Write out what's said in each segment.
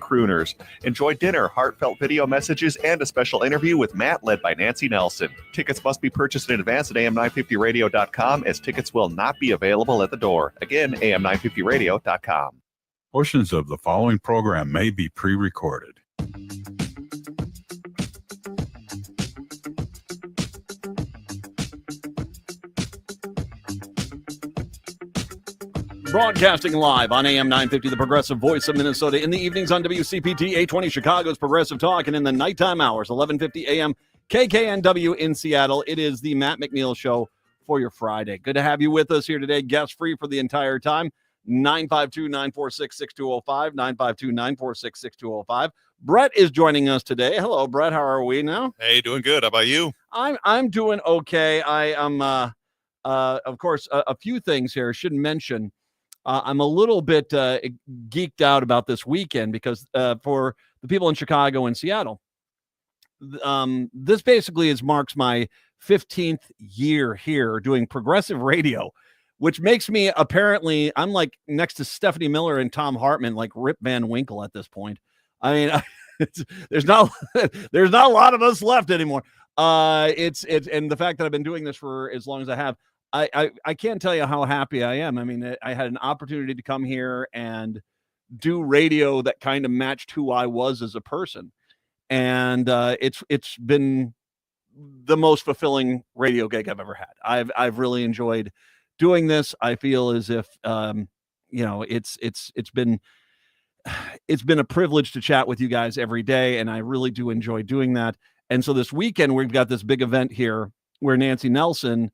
crooners. Enjoy dinner, heartfelt video messages, and a special interview with Matt led by Nancy Nelson. Tickets must be purchased in advance at am950radio.com as tickets will not be available at the door. Again, am950radio.com. Portions of the following program may be pre-recorded. Broadcasting live on AM 950, the Progressive Voice of Minnesota, in the evenings on WCPT 820 Chicago's Progressive Talk, and in the nighttime hours, 11:50 a.m. KKNW in Seattle. It is the Matt McNeil Show for your Friday. Good to have you with us here today. Guest free for the entire time. 952-946-6205, 952-946-6205. Brett is joining us today. Hello, Brett. How are we now? Hey, doing good. How about you? I'm doing okay. I am, of course, a few things here. I should mention. I'm a little bit geeked out about this weekend because for the people in Chicago and Seattle, this basically marks my 15th year here doing progressive radio, which makes me apparently, I'm like next to Stephanie Miller and Tom Hartman, like Rip Van Winkle at this point. I mean, there's not a lot of us left anymore. It's and the fact that I've been doing this for as long as I have, I can't tell you how happy I am. I mean, I had an opportunity to come here and do radio that kind of matched who I was as a person. And it's been the most fulfilling radio gig I've ever had. I've really enjoyed doing this. I feel as if it's been a privilege to chat with you guys every day, and I really do enjoy doing that. And so this weekend we've got this big event here where Nancy Nelson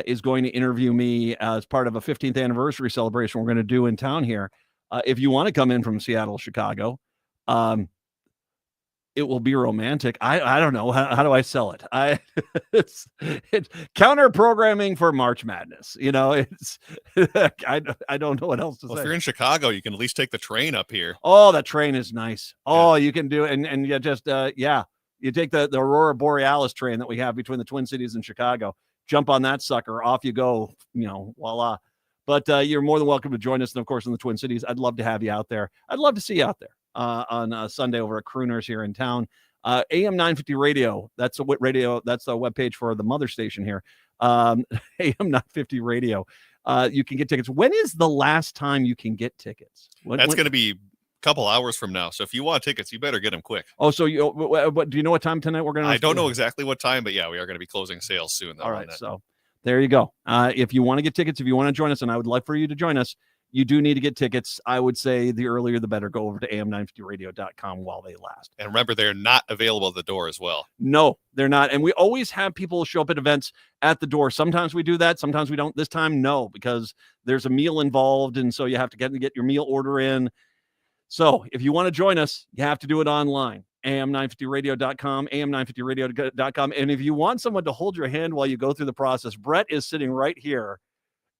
is going to interview me as part of a 15th anniversary celebration we're going to do in town here. If you want to come in from Seattle, Chicago, it will be romantic. I don't know. How do I sell it? It's counter programming for March Madness. You know, I don't know what else to say. If you're in Chicago, you can at least take the train up here. Oh, that train is nice. Oh, yeah. You can do it. And you just, you take the Aurora Borealis train that we have between the Twin Cities and Chicago. Jump on that sucker, off you go, voila. But you're more than welcome to join us. And of course, in the Twin Cities, I'd love to have you out there. I'd love to see you out there on Sunday over at Crooners here in town. AM 950 Radio. That's a radio. That's a webpage for the mother station here. AM 950 Radio. You can get tickets. When is the last time you can get tickets? That's going to be couple hours from now. So if you want tickets, you better get them quick. Oh, so what do you know what time tonight we're going to? I don't know exactly what time, but yeah, we are going to be closing sales soon. All right. So there you go. If you want to get tickets, if you want to join us, and I would like for you to join us, you do need to get tickets. I would say the earlier, the better. Go over to am950radio.com while they last. And remember, they're not available at the door as well. No, they're not. And we always have people show up at events at the door. Sometimes we do that. Sometimes we don't. This time, no, because there's a meal involved. And so you have to get your meal order in. So if you want to join us, you have to do it online, am950radio.com, am950radio.com. And if you want someone to hold your hand while you go through the process, Brett is sitting right here.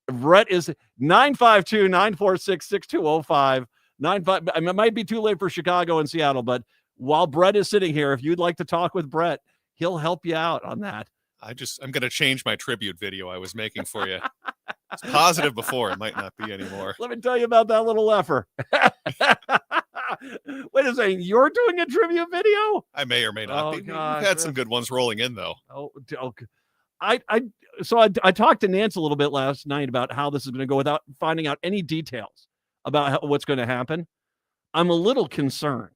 Brett is 952-946-6205. It might be too late for Chicago and Seattle, but while Brett is sitting here, if you'd like to talk with Brett, he'll help you out on that. I'm going to change my tribute video I was making for you. It's positive before. It might not be anymore. Let me tell you about that little effer. Wait a second. You're doing a tribute video? I may or may not be. Gosh, we've had some good ones rolling in, though. Okay. I talked to Nance a little bit last night about how this is going to go without finding out any details about what's going to happen. I'm a little concerned.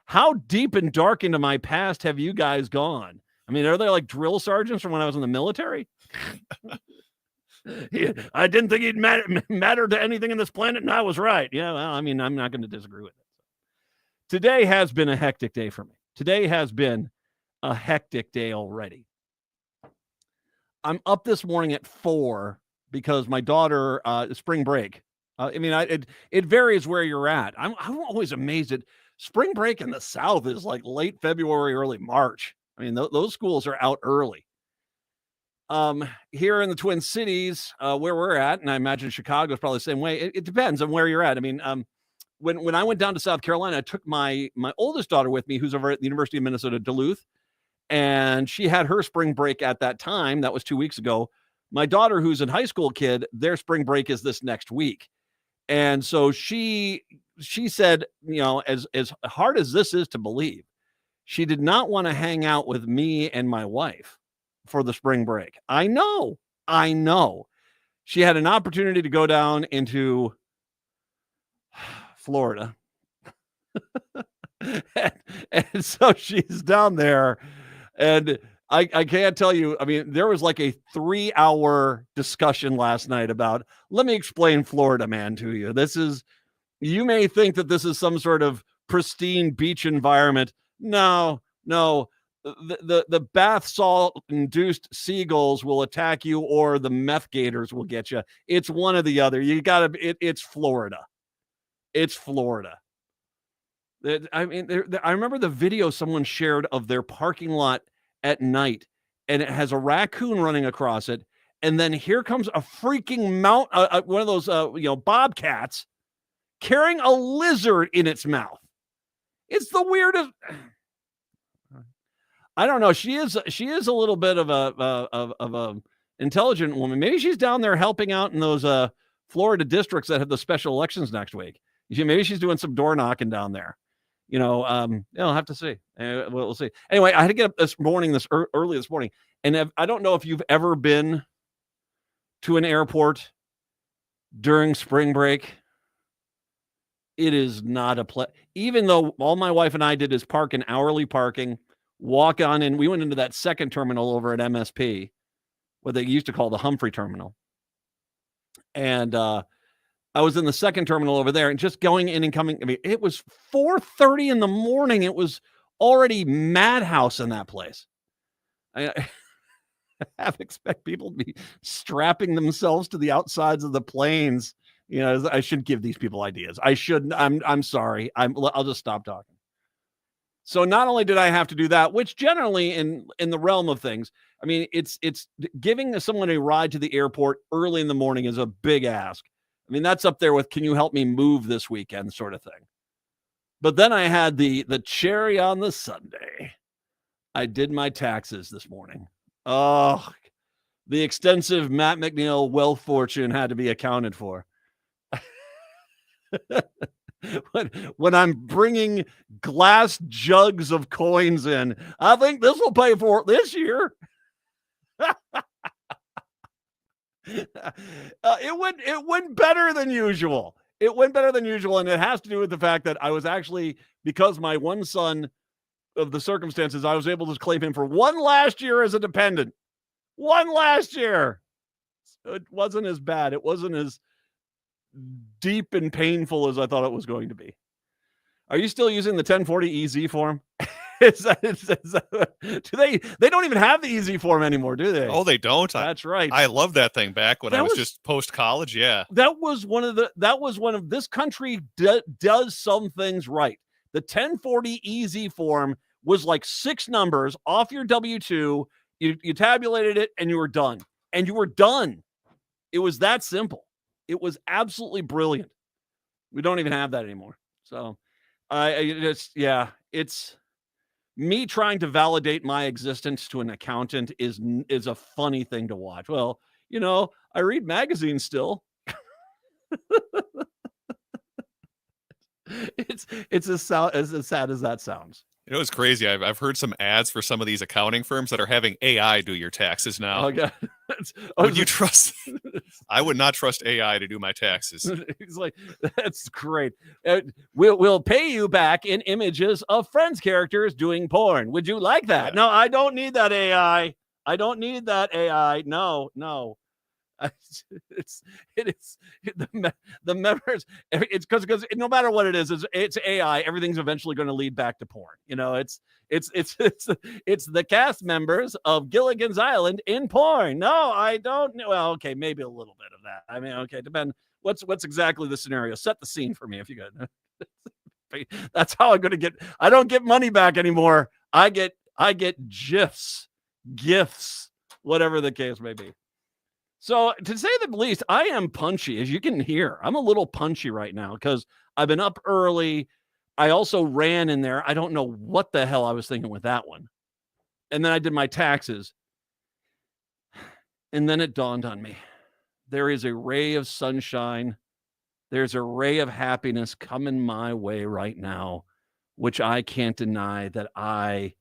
How deep and dark into my past have you guys gone? I mean, are they like drill sergeants from when I was in the military? I didn't think he'd matter to anything in this planet, and I was right. Yeah, well, I mean, I'm not going to disagree with it. Today has been a hectic day for me. Today has been a hectic day already. I'm up this morning at 4 because my daughter, spring break. It varies where you're at. I'm always amazed at spring break in the South is like late February, early March. I mean, those schools are out early. Here in the Twin Cities, where we're at, and I imagine Chicago is probably the same way. It depends on where you're at. I mean, when I went down to South Carolina, I took my oldest daughter with me, who's over at the University of Minnesota, Duluth, and she had her spring break at that time. That was 2 weeks ago. My daughter, who's a high school kid, their spring break is this next week. And so she she said, as hard as this is to believe, she did not want to hang out with me and my wife for the spring break. I know. She had an opportunity to go down into Florida. and so she's down there, and I can't tell you. I mean, there was like a 3-hour discussion last night about, let me explain Florida man to you. You may think that this is some sort of pristine beach environment. No. The bath salt induced seagulls will attack you, or the meth gators will get you. It's one or the other. It's Florida. It's Florida. I mean, I remember the video someone shared of their parking lot at night, and it has a raccoon running across it. And then here comes a freaking one of those, bobcats carrying a lizard in its mouth. It's the weirdest. I don't know. She is a little bit of a intelligent woman. Maybe she's down there helping out in those Florida districts that have the special elections next week. Maybe she's doing some door knocking down there. I'll have to see. We'll see. Anyway, I had to get up early this morning, and I don't know if you've ever been to an airport during spring break. It is not a even though all my wife and I did is park in hourly parking, walk on in. We went into that second terminal over at MSP, what they used to call the Humphrey terminal. And I was in the second terminal over there, and just going in and coming. I mean, it was 4:30 in the morning. It was already madhouse in that place. I half expect people to be strapping themselves to the outsides of the planes. I shouldn't give these people ideas. I shouldn't. I'm sorry. I'll just stop talking. So not only did I have to do that, which generally in the realm of things, I mean, it's giving someone a ride to the airport early in the morning is a big ask. I mean, that's up there with, can you help me move this weekend sort of thing. But then I had the cherry on the sundae. I did my taxes this morning. Oh, the extensive Matt McNeil wealth fortune had to be accounted for. When I'm bringing glass jugs of coins in, I think this will pay for it this year. It went better than usual. And it has to do with the fact that I was actually, because my one son, of the circumstances, I was able to claim him for one last year as a dependent. One last year. So it wasn't as bad. It wasn't as deep and painful as I thought it was going to be. Are you still using the 1040 EZ form? Do they don't even have the EZ form anymore, do they? Oh, they don't. That's right. I love that thing back when I was just post college. Yeah, that was one of this country does some things right. The 1040 EZ form was like 6 numbers off your W-2. You tabulated it and you were done. It was that simple. It was absolutely brilliant. We don't even have that anymore. So it's me trying to validate my existence to an accountant is a funny thing to watch. Well, I read magazines still. It's as sad as that sounds. It was crazy. I've heard some ads for some of these accounting firms that are having AI do your taxes now. Oh, God. Would you trust? I would not trust AI to do my taxes. He's like, that's great. We'll pay you back in images of Friends characters doing porn. Would you like that? Yeah. No, I don't need that AI. No. The members. It's because no matter what it is, it's AI. Everything's eventually going to lead back to porn. It's the cast members of Gilligan's Island in porn. No, I don't know. Well, okay, maybe a little bit of that. I mean, okay, depend. What's exactly the scenario? Set the scene for me if you could. That's how I'm going to get. I don't get money back anymore. I get gifs, whatever the case may be. So to say the least, I am punchy, as you can hear. I'm a little punchy right now because I've been up early. I also ran in there. I don't know what the hell I was thinking with that one. And then I did my taxes. And then it dawned on me. There is a ray of sunshine There's a ray of happiness coming my way right now, which I can't deny that I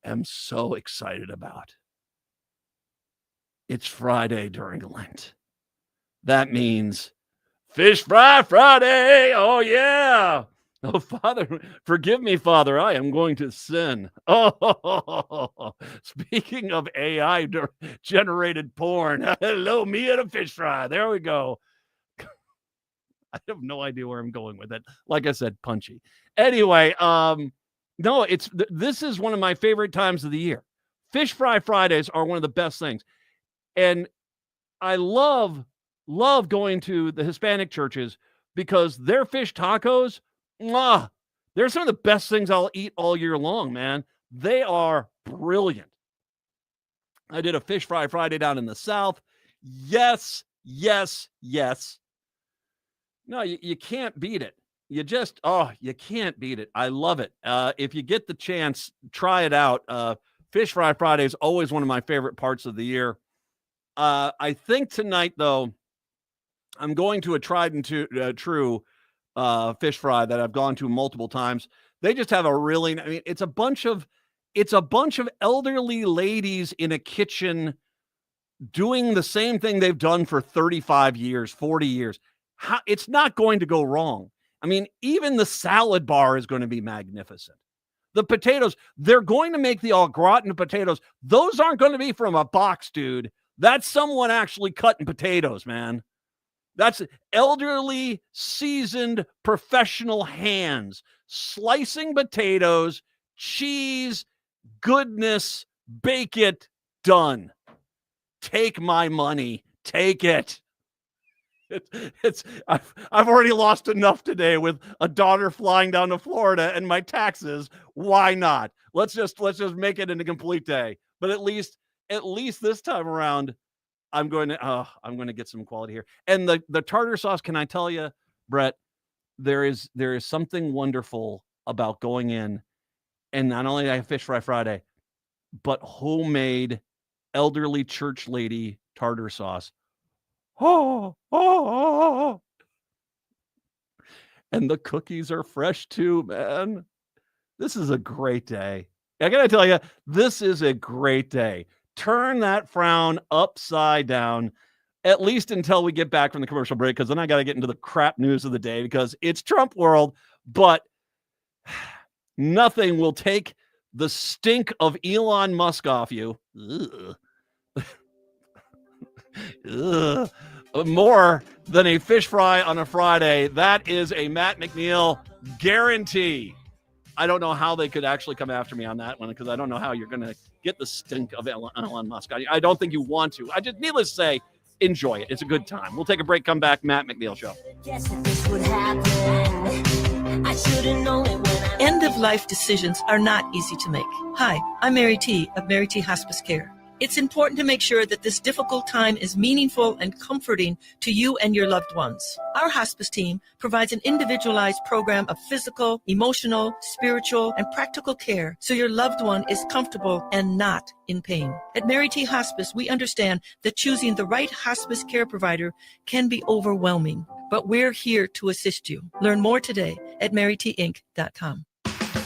am so excited about. It's Friday during Lent. That means Fish Fry Friday. Oh, yeah. Oh, Father, forgive me, Father. I am going to sin. Oh, speaking of AI generated porn. Hello, me and a fish fry. There we go. I have no idea where I'm going with it. Like I said, punchy. Anyway, no, this is one of my favorite times of the year. Fish Fry Fridays are one of the best things. And I love going to the Hispanic churches because their fish tacos, they're some of the best things I'll eat all year long, man. They are brilliant. I did a Fish Fry Friday down in the South. Yes. No, you can't beat it. You can't beat it. I love it. If you get the chance, try it out. Fish Fry Friday is always one of my favorite parts of the year. I think tonight, though, I'm going to a tried and true fish fry that I've gone to multiple times. They just have it's a bunch of elderly ladies in a kitchen doing the same thing they've done for 35 years, 40 years. It's not going to go wrong. I mean, even the salad bar is going to be magnificent. The potatoes, they're going to make the au gratin potatoes. Those aren't going to be from a box, dude. That's someone actually cutting potatoes, man. That's elderly, seasoned, professional hands slicing potatoes, cheese, goodness, bake it, done. Take my money. Take it. I've already lost enough today with a daughter flying down to Florida and my taxes. Why not? Let's just make it a complete day. But at least this time around, I'm going to get some quality here. And the tartar sauce, can I tell you, Brett, there is something wonderful about going in and not only I have Fish Fry Friday, but homemade elderly church lady tartar sauce. Oh. And the cookies are fresh too, man. This is a great day. I got to tell you, this is a great day. Turn that frown upside down, at least until we get back from the commercial break, because then I got to get into the crap news of the day because it's Trump world, but nothing will take the stink of Elon Musk off you. Ugh. More than a fish fry on a Friday. That is a Matt McNeil guarantee. I don't know how they could actually come after me on that one because I don't know how you're going to get the stink of Elon Musk. I don't think you want to. Needless to say, enjoy it. It's a good time. We'll take a break, come back. Matt McNeil Show. End-of-life decisions are not easy to make. Hi, I'm Mary T. of Mary T. Hospice Care. It's important to make sure that this difficult time is meaningful and comforting to you and your loved ones. Our hospice team provides an individualized program of physical, emotional, spiritual, and practical care so your loved one is comfortable and not in pain. At Mary T. Hospice, we understand that choosing the right hospice care provider can be overwhelming, but we're here to assist you. Learn more today at marytinc.com.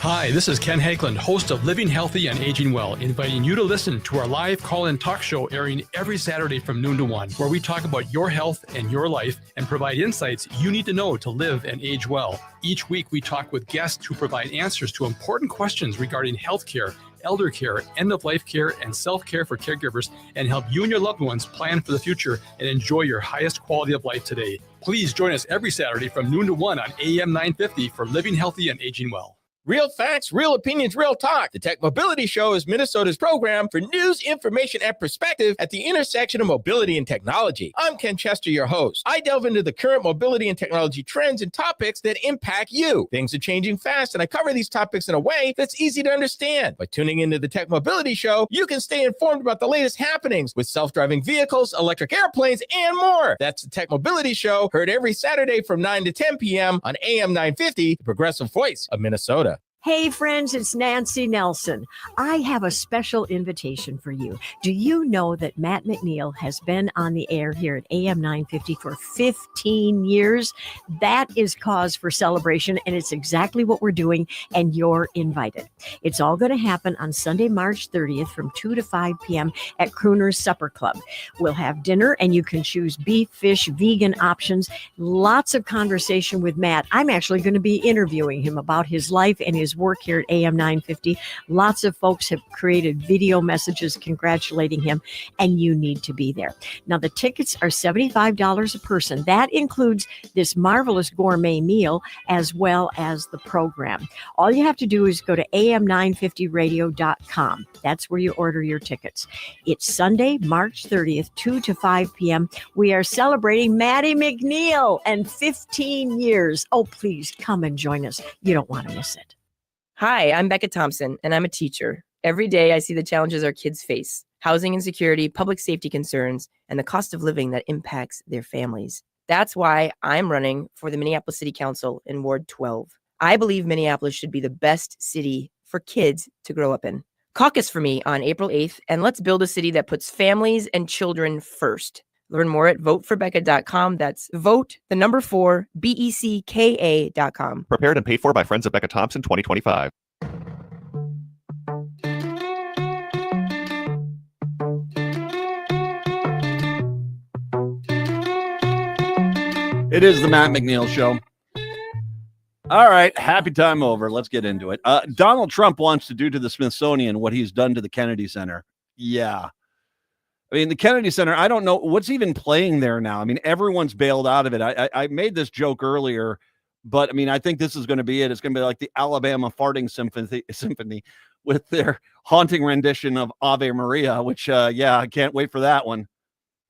Hi, this is Ken Hageland, host of Living Healthy and Aging Well, inviting you to listen to our live call-in talk show airing every Saturday from noon to 1, where we talk about your health and your life and provide insights you need to know to live and age well. Each week, we talk with guests who provide answers to important questions regarding healthcare, elder care, end-of-life care, and self-care for caregivers, and help you and your loved ones plan for the future and enjoy your highest quality of life today. Please join us every Saturday from noon to 1 on AM 950 for Living Healthy and Aging Well. Real facts, real opinions, real talk. The Tech Mobility Show is Minnesota's program for news, information, and perspective at the intersection of mobility and technology. I'm Ken Chester, your host. I delve into the current mobility and technology trends and topics that impact you. Things are changing fast, and I cover these topics in a way that's easy to understand. By tuning into the Tech Mobility Show, you can stay informed about the latest happenings with self-driving vehicles, electric airplanes, and more. That's the Tech Mobility Show, heard every Saturday from 9 to 10 p.m. on AM 950, the progressive voice of Minnesota. Hey friends, it's Nancy Nelson. I have a special invitation for you. Do you know that Matt McNeil has been on the air here at AM 950 for 15 years? That is cause for celebration, and it's exactly what we're doing, and you're invited. It's all going to happen on Sunday, March 30th from 2 to 5 p.m. at Crooner's Supper Club. We'll have dinner, and you can choose beef, fish, vegan options. Lots of conversation with Matt. I'm actually going to be interviewing him about his life and his work here at AM 950. Lots of folks have created video messages congratulating him, and you need to be there. Now, the tickets are $75 a person. That includes this marvelous gourmet meal as well as the program. All you have to do is go to am950radio.com. That's where you order your tickets. It's Sunday, March 30th, 2 to 5 p.m. We are celebrating Maddie McNeil and 15 years. Oh, please come and join us. You don't want to miss it. Hi, I'm Becca Thompson, and I'm a teacher. Every day I see the challenges our kids face: housing insecurity, public safety concerns, and the cost of living that impacts their families. That's why I'm running for the Minneapolis City Council in Ward 12. I believe Minneapolis should be the best city for kids to grow up in. Caucus for me on April 8th, and let's build a city that puts families and children first. Learn more at votefordbecca.com. That's vote, the number 4, BECKA.com. Prepared and paid for by Friends of Becca Thompson 2025. It is the Matt McNeil Show. All right, happy time over. Let's get into it. Donald Trump wants to do to the Smithsonian what he's done to the Kennedy Center. Yeah. I mean, the Kennedy Center, I don't know what's even playing there now. I mean, everyone's bailed out of it. I made this joke earlier, but I mean, I think this is going to be it. It's going to be like the Alabama Farting Symphony with their haunting rendition of Ave Maria, which, I can't wait for that one,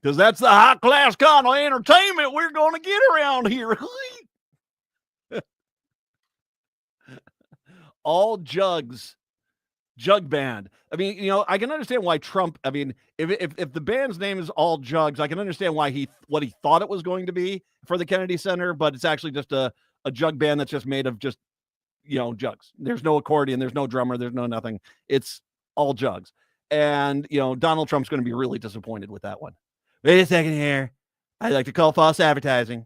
because that's the high-class kind of entertainment we're going to get around here. All jugs. Jug band. I mean, I can understand why Trump, I mean, if the band's name is All Jugs, I can understand why what he thought it was going to be for the Kennedy Center, but it's actually just a jug band that's just made of just, jugs. There's no accordion, there's no drummer, there's no nothing. It's all jugs. And, Donald Trump's going to be really disappointed with that one. Wait a second here. I'd like to call false advertising.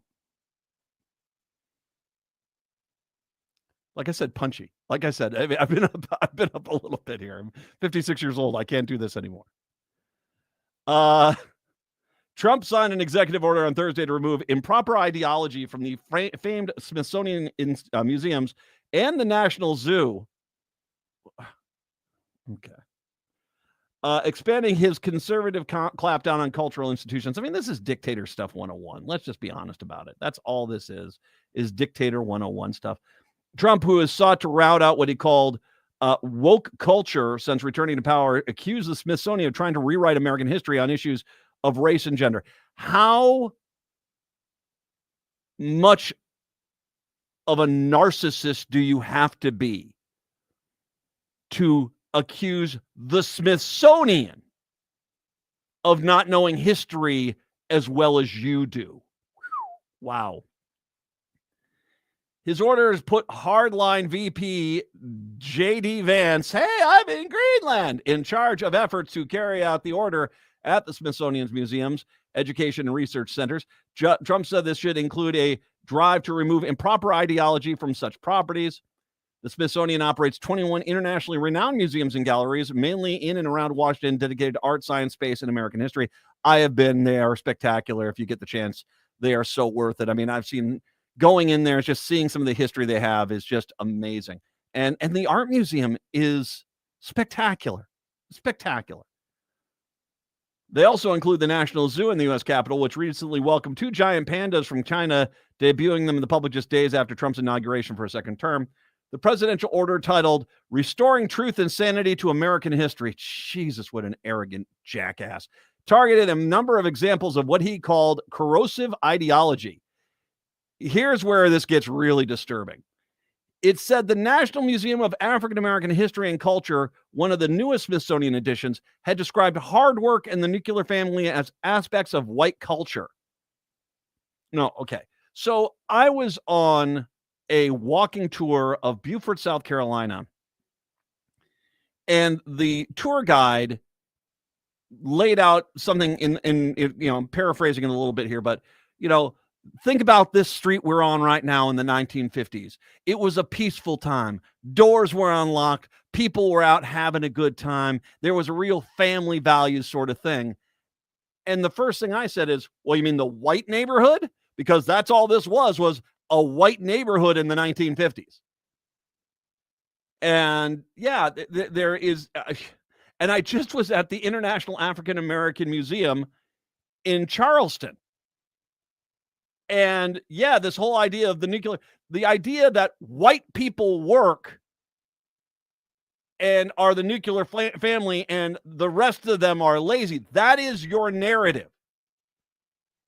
Like I said, punchy. Like I said, I mean, I've been up a little bit here. I'm 56 years old. I can't do this anymore. Trump signed an executive order on Thursday to remove improper ideology from the famed Smithsonian museums and the National Zoo. Okay. Expanding his conservative clampdown on cultural institutions. I mean, this is dictator stuff 101. Let's just be honest about it. That's all this is dictator 101 stuff. Trump, who has sought to rout out what he called woke culture since returning to power, accused the Smithsonian of trying to rewrite American history on issues of race and gender. How much of a narcissist do you have to be to accuse the Smithsonian of not knowing history as well as you do? Wow. His order has put hardline VP J.D. Vance, hey, I'm in Greenland, in charge of efforts to carry out the order at the Smithsonian's museums, education, and research centers. Trump said this should include a drive to remove improper ideology from such properties. The Smithsonian operates 21 internationally renowned museums and galleries, mainly in and around Washington, dedicated to art, science, space, and American history. I have been. They are spectacular. If you get the chance, they are so worth it. I mean, I've seen going in there, just seeing some of the history they have is just amazing. And the art museum is spectacular. Spectacular. They also include the National Zoo in the U.S. Capitol, which recently welcomed 2 giant pandas from China, debuting them in the public just days after Trump's inauguration for a second term. The presidential order, titled Restoring Truth and Sanity to American History, Jesus, what an arrogant jackass, targeted a number of examples of what he called corrosive ideology. Here's where this gets really disturbing. It said the National Museum of African American History and Culture, one of the newest Smithsonian additions, had described hard work and the nuclear family as aspects of white culture. No, okay. So I was on a walking tour of Beaufort, South Carolina. And the tour guide laid out something in I'm paraphrasing it a little bit here, but, think about this street we're on right now in the 1950s. It was a peaceful time. Doors were unlocked. People were out having a good time. There was a real family values sort of thing. And the first thing I said is, well, you mean the white neighborhood? Because that's all this was a white neighborhood in the 1950s. And yeah, there is, and I just was at the International African American Museum in Charleston. And yeah, this whole idea of the idea that white people work and are the nuclear family and the rest of them are lazy. That is your narrative.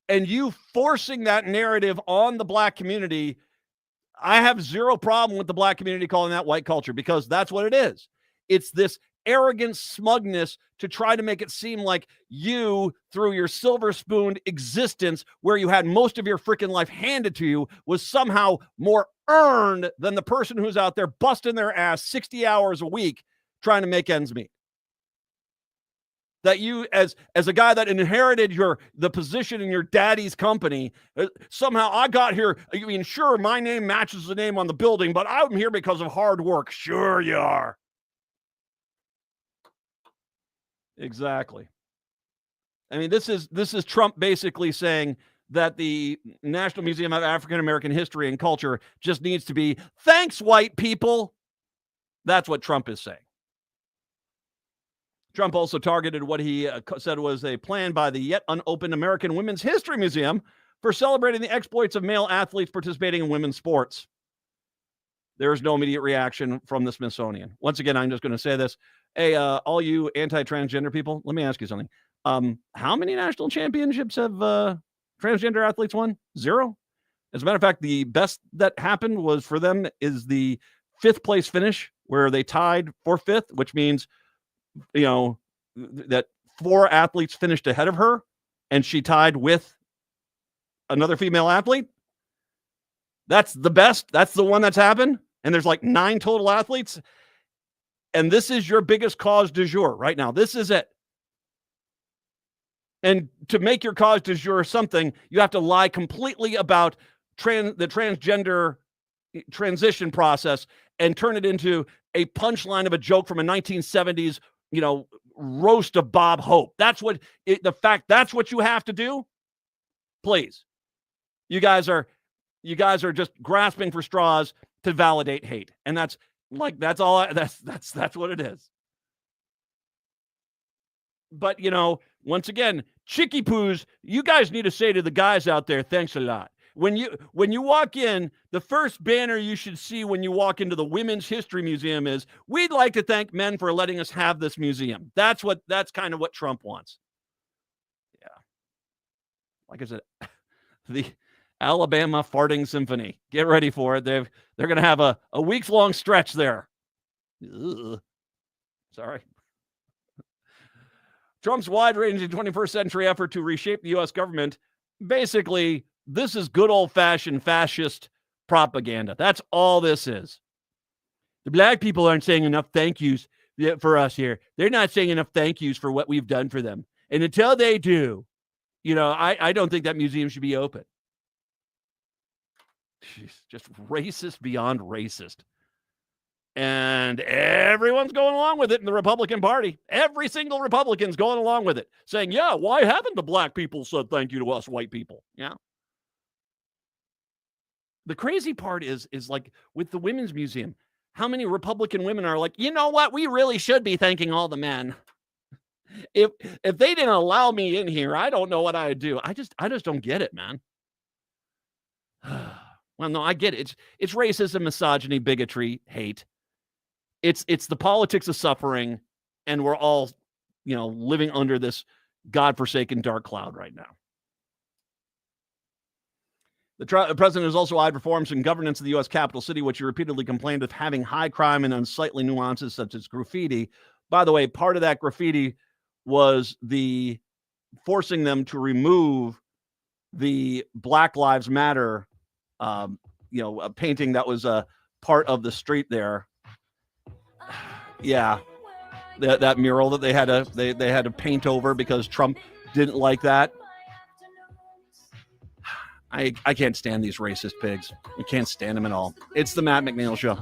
And you forcing that narrative on the black community, I have zero problem with the black community calling that white culture, because that's what it is. It's this arrogant smugness to try to make it seem like you, through your silver spoon existence, where you had most of your freaking life handed to you, was somehow more earned than the person who's out there busting their ass 60 hours a week trying to make ends meet. That you, as a guy that inherited the position in your daddy's company, somehow I got here. I mean, sure, my name matches the name on the building, but I'm here because of hard work. Sure you are. Exactly. I mean, this is Trump basically saying that the National Museum of African American History and Culture just needs to be, thanks, white people. That's what Trump is saying. Trump also targeted what he said was a plan by the yet unopened American Women's History Museum for celebrating the exploits of male athletes participating in women's sports. There is no immediate reaction from the Smithsonian. Once again, I'm just going to say this. Hey, all you anti-transgender people, let me ask you something. How many national championships have transgender athletes won? 0. As a matter of fact, the best that happened was for them is the 5th place finish, where they tied for 5th, which means, that 4 athletes finished ahead of her and she tied with another female athlete. That's the best. That's the one that's happened. And there's like 9 total athletes. And this is your biggest cause du jour right now. This is it. And to make your cause du jour something, you have to lie completely about the transgender transition process and turn it into a punchline of a joke from a 1970s, roast of Bob Hope. That's what that's what you have to do. Please. You guys are just grasping for straws to validate hate. And that's all. That's what it is. But, once again, Chicky Poos, you guys need to say to the guys out there, thanks a lot. When you walk in, the first banner you should see when you walk into the Women's History Museum is, we'd like to thank men for letting us have this museum. That's kind of what Trump wants. Yeah. Like I said, the Alabama Farting Symphony. Get ready for it. They're going to have a weeks-long stretch there. Ugh. Sorry. Trump's wide-ranging 21st century effort to reshape the U.S. government, basically, this is good old-fashioned fascist propaganda. That's all this is. The black people aren't saying enough thank yous for us here. They're not saying enough thank yous for what we've done for them. And until they do, I don't think that museum should be open. Jeez, just racist beyond racist. And everyone's going along with it in the Republican Party. Every single Republican's going along with it, saying, yeah, why haven't the black people said thank you to us white people? Yeah. The crazy part is like with the Women's Museum, how many Republican women are like, you know what? We really should be thanking all the men. If they didn't allow me in here, I don't know what I'd do. I just don't get it, man. Well, no, I get it. It's racism, misogyny, bigotry, hate. It's the politics of suffering, and we're all, living under this godforsaken dark cloud right now. The president has also eyed reforms in governance of the U.S. capital city, which he repeatedly complained of having high crime and unsightly nuances such as graffiti. By the way, part of that graffiti was the forcing them to remove the Black Lives Matter, a painting that was a part of the street there. Yeah, that mural that they had to paint over because Trump didn't like that. I can't stand these racist pigs. I can't stand them at all. It's the Matt McNeil Show.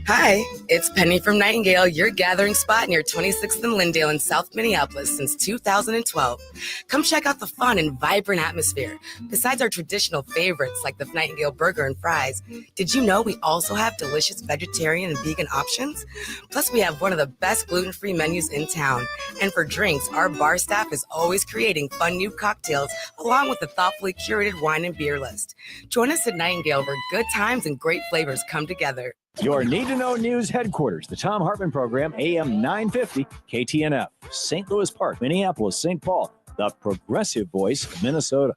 Hi, it's Penny from Nightingale, your gathering spot near 26th and Lyndale in South Minneapolis since 2012. Come check out the fun and vibrant atmosphere. Besides our traditional favorites like the Nightingale burger and fries, did you know we also have delicious vegetarian and vegan options? Plus, we have one of the best gluten-free menus in town. And for drinks, our bar staff is always creating fun new cocktails along with a thoughtfully curated wine and beer list. Join us at Nightingale where good times and great flavors come together. Your Need to Know News headquarters, the Tom Hartman Program, AM 950, KTNF, St. Louis Park, Minneapolis, St. Paul, the progressive voice of Minnesota.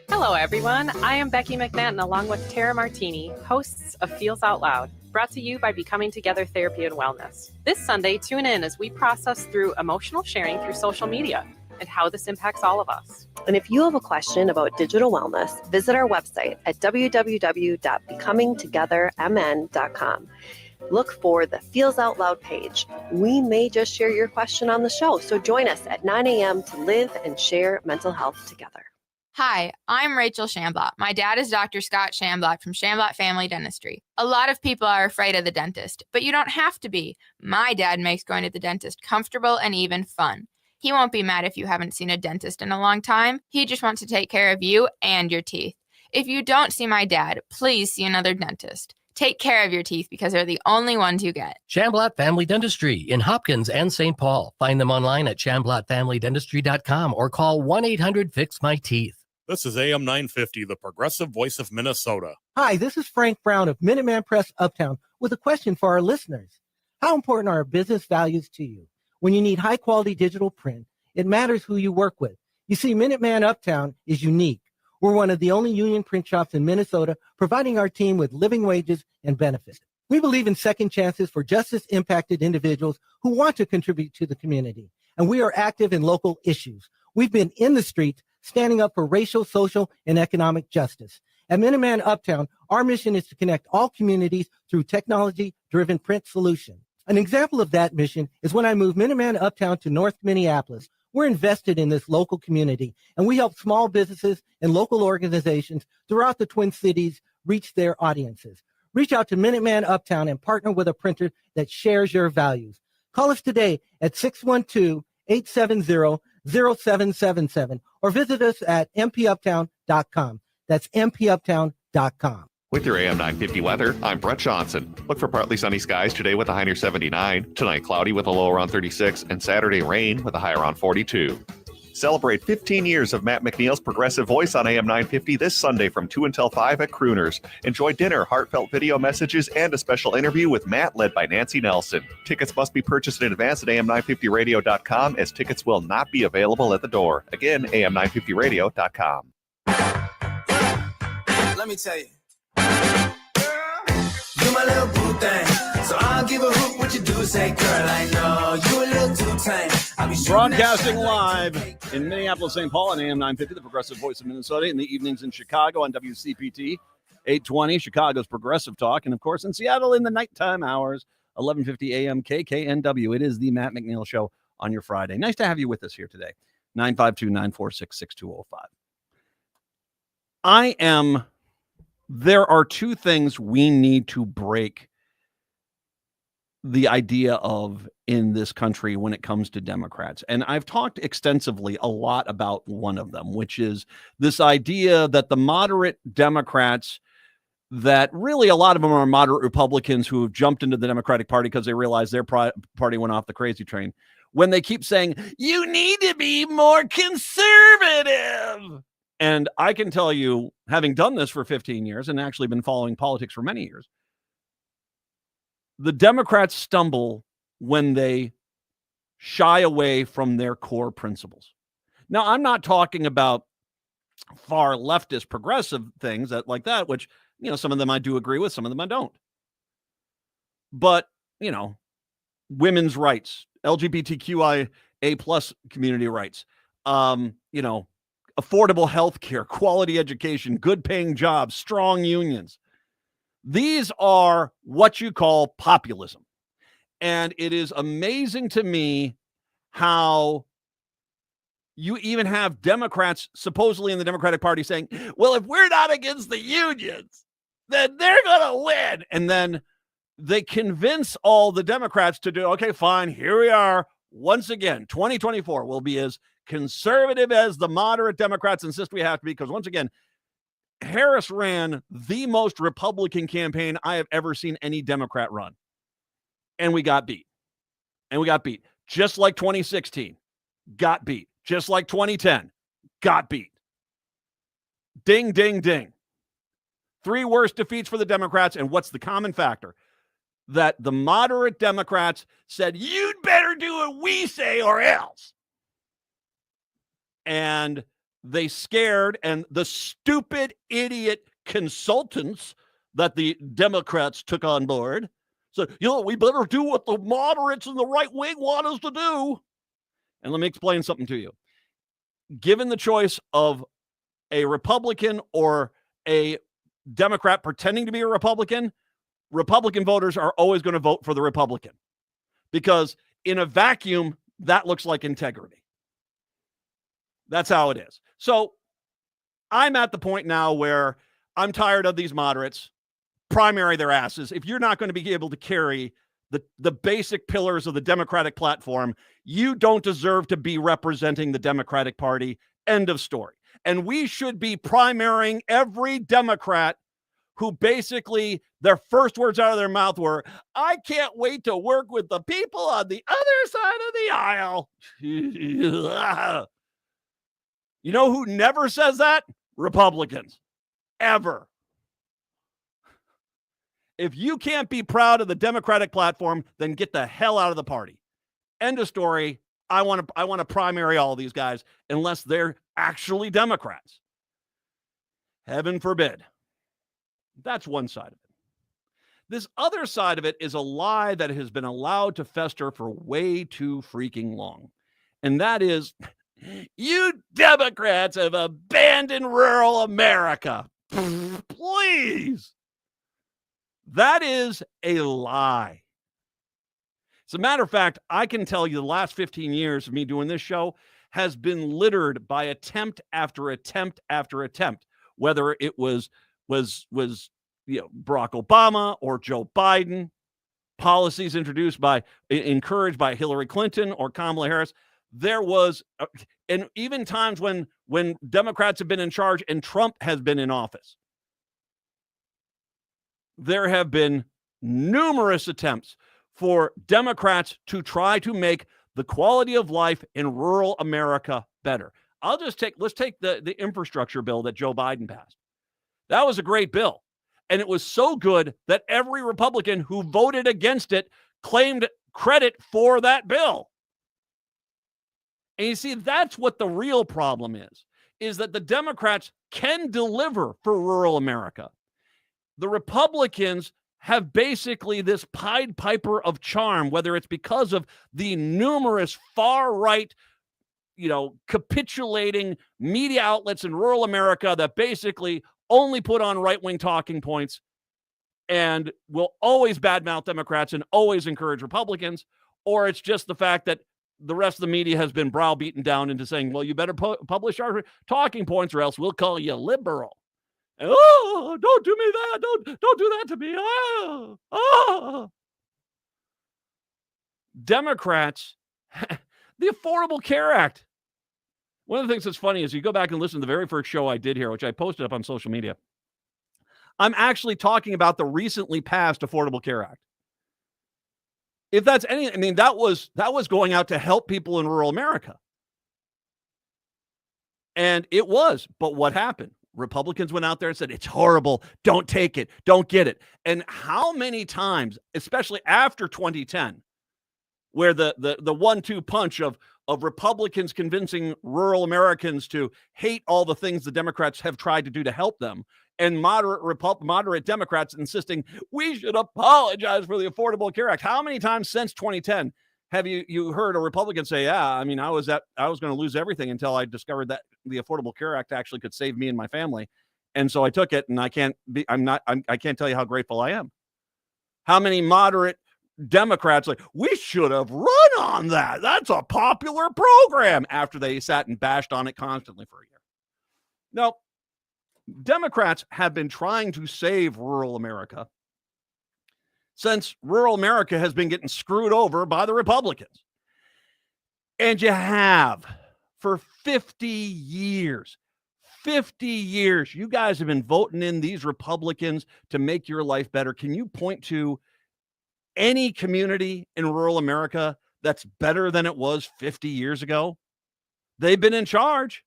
Hello, everyone. I am Becky McNanton, along with Tara Martini, hosts of Feels Out Loud, brought to you by Becoming Together Therapy and Wellness. This Sunday, tune in as we process through emotional sharing through social media and how this impacts all of us. And if you have a question about digital wellness, visit our website at www.becomingtogethermn.com. Look for the Feels Out Loud page. We may just share your question on the show, so join us at 9 a.m. to live and share mental health together. Hi, I'm Rachel Shamblatt. My dad is Dr. Scott Shamblatt from Shamblatt Family Dentistry. A lot of people are afraid of the dentist, but you don't have to be. My dad makes going to the dentist comfortable and even fun. He won't be mad if you haven't seen a dentist in a long time. He just wants to take care of you and your teeth. If you don't see my dad, please see another dentist. Take care of your teeth because they're the only ones you get. Shamblatt Family Dentistry in Hopkins and St. Paul. Find them online at shamblattfamilydentistry.com or call 1-800-FIX-MY-TEETH. This is AM 950, the progressive voice of Minnesota. Hi, this is Frank Brown of Minuteman Press Uptown with a question for our listeners. How important are business values to you? When you need high-quality digital print, it matters who you work with. You see, Minuteman Uptown is unique. We're one of the only union print shops in Minnesota providing our team with living wages and benefits. We believe in second chances for justice-impacted individuals who want to contribute to the community, and we are active in local issues. We've been in the streets standing up for racial, social, and economic justice. At Minuteman Uptown, our mission is to connect all communities through technology-driven print solutions. An example of that mission is when I moved Minuteman Uptown to North Minneapolis. We're invested in this local community, and we help small businesses and local organizations throughout the Twin Cities reach their audiences. Reach out to Minuteman Uptown and partner with a printer that shares your values. Call us today at 612-870-0777 or visit us at mpuptown.com. That's mpuptown.com. With your AM 950 weather, I'm Brett Johnson. Look for partly sunny skies today with a high near 79. Tonight, cloudy with a low around 36. And Saturday, rain with a high around 42. Celebrate 15 years of Matt McNeil's progressive voice on AM 950 this Sunday from 2 until 5 at Crooners. Enjoy dinner, heartfelt video messages, and a special interview with Matt led by Nancy Nelson. Tickets must be purchased in advance at am950radio.com as tickets will not be available at the door. Again, am950radio.com. Let me tell you. You my little boo thing, so I'll give a hoot what you do. Say, girl, I know you a little too tame. Broadcasting live in Minneapolis, St. Paul on AM 950, the progressive voice of Minnesota, in the evenings in Chicago on WCPT 820, Chicago's Progressive Talk, and of course in Seattle in the nighttime hours, 1150 AM KKNW. It is the Matt McNeil Show on your Friday. Nice to have you with us here today. 952-946-6205. There are two things we need to break the idea of in this country when it comes to Democrats. And I've talked extensively a lot about one of them, which is this idea that the moderate Democrats, that really a lot of them are moderate Republicans who have jumped into the Democratic Party because they realize their party went off the crazy train. When they keep saying, you need to be more conservative. And I can tell you, having done this for 15 years and actually been following politics for many years, the Democrats stumble when they shy away from their core principles. Now, I'm not talking about far leftist progressive things like that, which, some of them I do agree with, some of them I don't. But, women's rights, LGBTQIA+ community rights, affordable health care, quality education, good paying jobs, strong unions. These are what you call populism. And it is amazing to me how you even have Democrats supposedly in the Democratic Party saying, well, if we're not against the unions, then they're going to win. And then they convince all the Democrats to do, okay, fine, here we are. Once again, 2024 will be as conservative as the moderate Democrats insist we have to be, because once again, Harris ran the most Republican campaign I have ever seen any Democrat run. And we got beat. Just like 2016, got beat. Just like 2010, got beat. Ding, ding, ding. 3 worst defeats for the Democrats. And what's the common factor? That the moderate Democrats said, you'd better do what we say or else. And they scared, and the stupid idiot consultants that the Democrats took on board said, we better do what the moderates and the right wing want us to do. And let me explain something to you. Given the choice of a Republican or a Democrat pretending to be a Republican voters are always going to vote for the Republican, because in a vacuum, that looks like integrity. That's how it is. So I'm at the point now where I'm tired of these moderates primary their asses. If you're not going to be able to carry the basic pillars of the Democratic platform, you don't deserve to be representing the Democratic Party. End of story. And we should be primarying every Democrat who basically their first words out of their mouth were, I can't wait to work with the people on the other side of the aisle. You know who never says that? Republicans. Ever. If you can't be proud of the Democratic platform, then get the hell out of the party. End of story. I want to primary all of these guys unless they're actually Democrats. Heaven forbid. That's one side of it. This other side of it is a lie that has been allowed to fester for way too freaking long. And that is, you Democrats have abandoned rural America. Please. That is a lie. As a matter of fact, I can tell you the last 15 years of me doing this show has been littered by attempt after attempt after attempt, whether it was Barack Obama or Joe Biden, policies encouraged by Hillary Clinton or Kamala Harris. There was, and even times when Democrats have been in charge and Trump has been in office, there have been numerous attempts for Democrats to try to make the quality of life in rural America better. Let's take the infrastructure bill that Joe Biden passed. That was a great bill. And it was so good that every Republican who voted against it claimed credit for that bill. And you see, that's what the real problem is that the Democrats can deliver for rural America. The Republicans have basically this Pied Piper of charm, whether it's because of the numerous far-right, capitulating media outlets in rural America that basically only put on right-wing talking points and will always badmouth Democrats and always encourage Republicans, or it's just the fact that the rest of the media has been browbeaten down into saying, well, you better publish our talking points or else we'll call you liberal. Oh, don't do me that. Don't do that to me. Democrats, the Affordable Care Act. One of the things that's funny is you go back and listen to the very first show I did here, which I posted up on social media. I'm actually talking about the recently passed Affordable Care Act. If that's anything, that was going out to help people in rural America. And it was. But what happened? Republicans went out there and said, it's horrible. Don't take it. Don't get it. And how many times, especially after 2010, where the 1-2 punch of Republicans convincing rural Americans to hate all the things the Democrats have tried to do to help them, and moderate Democrats insisting we should apologize for the Affordable Care Act. How many times since 2010 Have you heard a Republican say, yeah, I mean, I was going to lose everything until I discovered that the Affordable Care Act actually could save me and my family. And so I took it, and I can't tell you how grateful I am. How many moderate Democrats like, we should have run on that. That's a popular program, after they sat and bashed on it constantly for a year. No, Democrats have been trying to save rural America since rural America has been getting screwed over by the Republicans. And you have for 50 years. 50 years, you guys have been voting in these Republicans to make your life better. Can you point to any community in rural America that's better than it was 50 years ago? They've been in charge.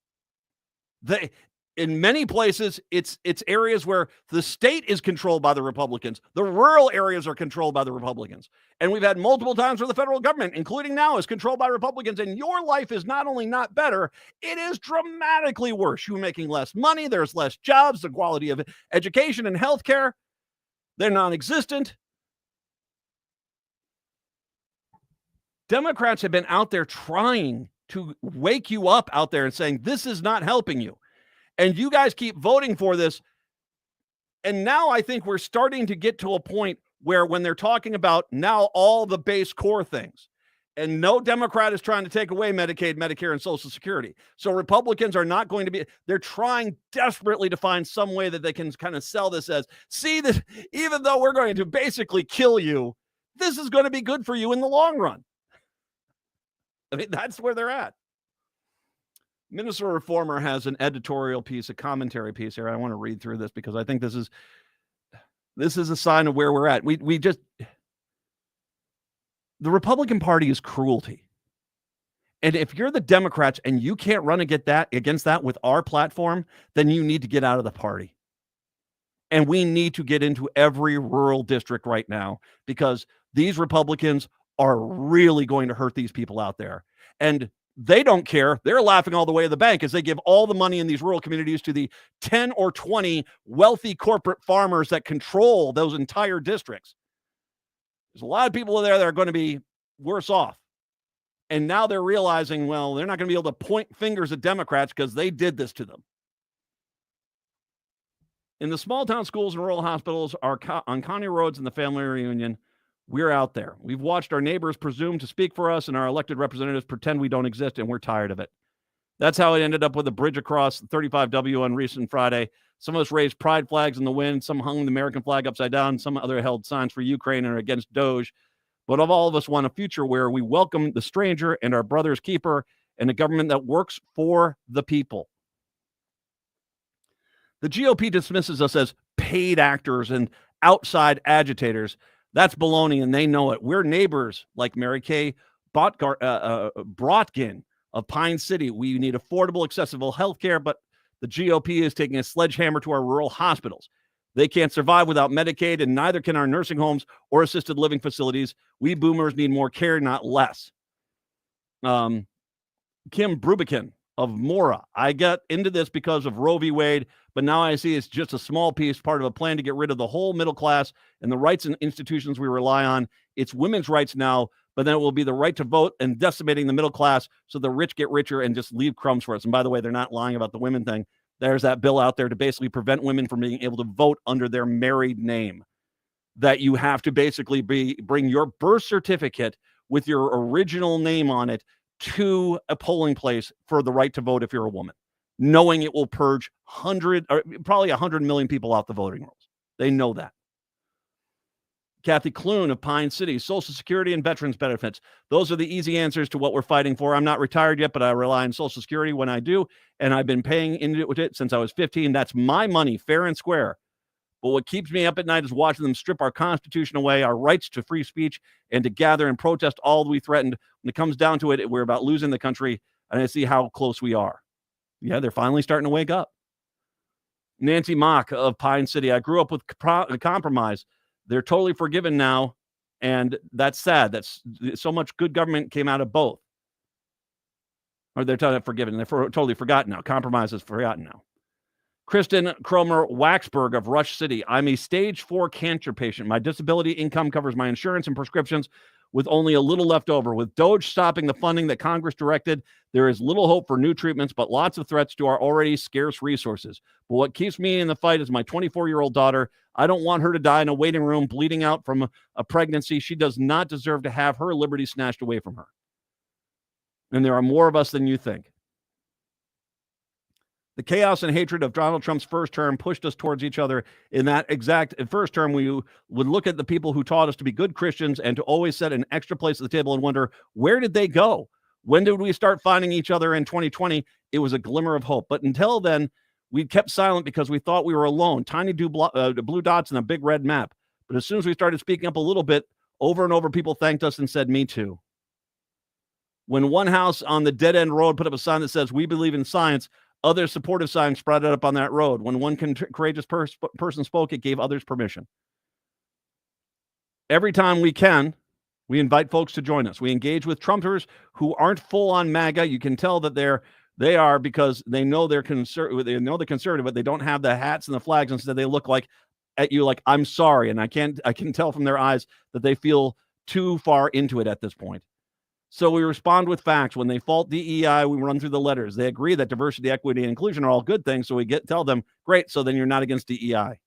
In many places, it's areas where the state is controlled by the Republicans. The rural areas are controlled by the Republicans. And we've had multiple times where the federal government, including now, is controlled by Republicans. And your life is not only not better, it is dramatically worse. You're making less money. There's less jobs. The quality of education and healthcare, they're non-existent. Democrats have been out there trying to wake you up out there and saying, this is not helping you. And you guys keep voting for this. And now I think we're starting to get to a point where when they're talking about now all the base core things, and no Democrat is trying to take away Medicaid, Medicare, and Social Security. So Republicans are not going to be, they're trying desperately to find some way that they can kind of sell this as, see, that even though we're going to basically kill you, this is going to be good for you in the long run. I mean, that's where they're at. Minnesota Reformer has an editorial piece, a commentary piece here. I want to read through this because I think this is a sign of where we're at. The Republican Party is cruelty. And if you're the Democrats and you can't run against that with our platform, then you need to get out of the party. And we need to get into every rural district right now because these Republicans are really going to hurt these people out there. And they don't care. They're laughing all the way to the bank as they give all the money in these rural communities to the 10 or 20 wealthy corporate farmers that control those entire districts. There's a lot of people there that are going to be worse off. And now they're realizing, well, they're not going to be able to point fingers at Democrats because they did this to them. In the small town schools and rural hospitals on county roads and the family reunion, we're out there. We've watched our neighbors presume to speak for us and our elected representatives pretend we don't exist, and we're tired of it. That's how it ended up with a bridge across 35W on recent Friday. Some of us raised pride flags in the wind. Some hung the American flag upside down. Some other held signs for Ukraine and against Doge. But all of us want a future where we welcome the stranger and our brother's keeper and a government that works for the people. The GOP dismisses us as paid actors and outside agitators. That's baloney, and they know it. We're neighbors like Mary Kay Brotkin of Pine City. We need affordable, accessible health care, but the GOP is taking a sledgehammer to our rural hospitals. They can't survive without Medicaid, and neither can our nursing homes or assisted living facilities. We boomers need more care, not less. Kim Brubikin of Mora. I got into this because of Roe v. Wade, but now I see it's just a small piece, part of a plan to get rid of the whole middle class and the rights and institutions we rely on. It's women's rights now, but then it will be the right to vote and decimating the middle class so the rich get richer and just leave crumbs for us. And by the way, they're not lying about the women thing. There's that bill out there to basically prevent women from being able to vote under their married name, that you have to basically bring your birth certificate with your original name on it to a polling place for the right to vote if you're a woman, knowing it will purge probably 100 million people off the voting rolls. They know that. Kathy Clune of Pine City, Social Security and veterans benefits. Those are the easy answers to what we're fighting for. I'm not retired yet, but I rely on Social Security when I do, and I've been paying into it since I was 15. That's my money, fair and square. But what keeps me up at night is watching them strip our Constitution away, our rights to free speech, and to gather and protest all that we threatened. When it comes down to it, we're about losing the country, and I see how close we are. Yeah, they're finally starting to wake up. Nancy Mock of Pine City. I grew up with compromise. They're totally forgiven now, and that's sad. That's so much good government came out of both. Or they're totally forgiven. They're totally forgotten now. Compromise is forgotten now. Kristen Cromer Waxberg of Rush City. I'm a stage 4 cancer patient. My disability income covers my insurance and prescriptions. with only a little left over. With DOGE stopping the funding that Congress directed, there is little hope for new treatments, but lots of threats to our already scarce resources. But what keeps me in the fight is my 24-year-old daughter. I don't want her to die in a waiting room bleeding out from a pregnancy. She does not deserve to have her liberty snatched away from her. And there are more of us than you think. The chaos and hatred of Donald Trump's first term pushed us towards each other. In that exact first term, we would look at the people who taught us to be good Christians and to always set an extra place at the table and wonder, where did they go? When did we start finding each other in 2020? It was a glimmer of hope. But until then, we kept silent because we thought we were alone, tiny blue dots in a big red map. But as soon as we started speaking up a little bit, over and over, people thanked us and said, me too. When one house on the dead-end road put up a sign that says, we believe in science, other supportive signs sprouted up on that road. When one courageous person spoke, it gave others permission. Every time we can, we invite folks to join us. We engage with Trumpers who aren't full on MAGA. You can tell that they are because they know they're conservative, but they don't have the hats and the flags. Instead, they look at you like, I'm sorry. And I can tell from their eyes that they feel too far into it at this point. So we respond with facts. When they fault DEI, we run through the letters. They agree that diversity, equity, and inclusion are all good things. So we tell them, great, so then you're not against DEI.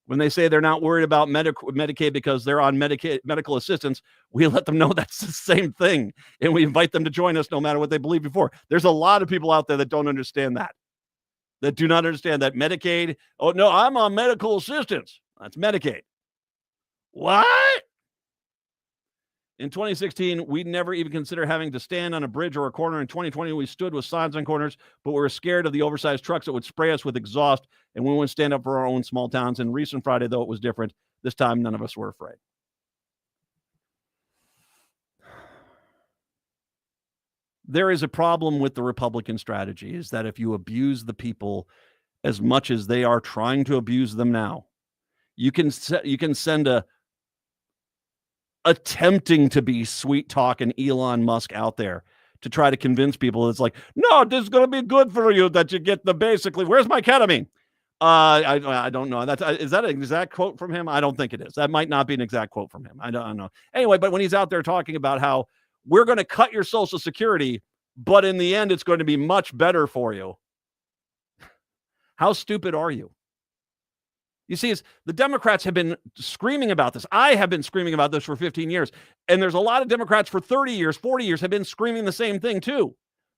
When they say they're not worried about Medicaid because they're on medical assistance, we let them know that's the same thing. And we invite them to join us no matter what they believe before. There's a lot of people out there that don't understand that do not understand that Medicaid. Oh, no, I'm on medical assistance. That's Medicaid. What? In 2016, we never even considered having to stand on a bridge or a corner. In 2020, we stood with signs on corners, but we were scared of the oversized trucks that would spray us with exhaust, and we wouldn't stand up for our own small towns. And recent Friday, though, it was different. This time, none of us were afraid. There is a problem with the Republican strategy, is that if you abuse the people as much as they are trying to abuse them now, you can send attempting to be sweet talking Elon Musk out there to try to convince people. It's like, no, this is going to be good for you that you get basically, where's my ketamine? I don't know. Is that an exact quote from him? I don't think it is. That might not be an exact quote from him. I don't know. Anyway, but when he's out there talking about how we're going to cut your Social Security, but in the end, it's going to be much better for you. How stupid are you? You see, the Democrats have been screaming about this. I have been screaming about this for 15 years. And there's a lot of Democrats for 30 years, 40 years have been screaming the same thing too.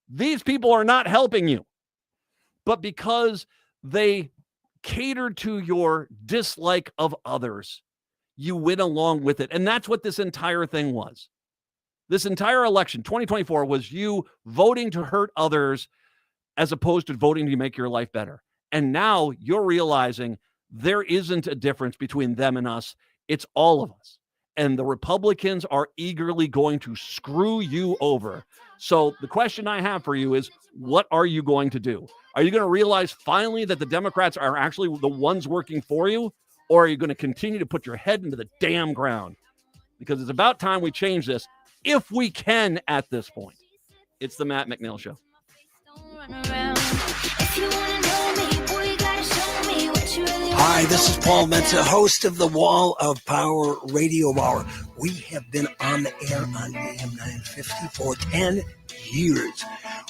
These people are not helping you. But because they cater to your dislike of others, you went along with it. And that's what this entire thing was. This entire election, 2024, was you voting to hurt others as opposed to voting to make your life better. And now you're realizing there isn't a difference between them and us. It's all of us. And the Republicans are eagerly going to screw you over. So the question I have for you is, what are you going to do? Are you going to realize finally that the Democrats are actually the ones working for you? Or are you going to continue to put your head into the damn ground? Because it's about time we change this, if we can at this point. It's the Matt McNeil Show. Hi, this is Paul Mensa, host of the Wall of Power Radio Hour. We have been on the air on AM 950 for 10 years.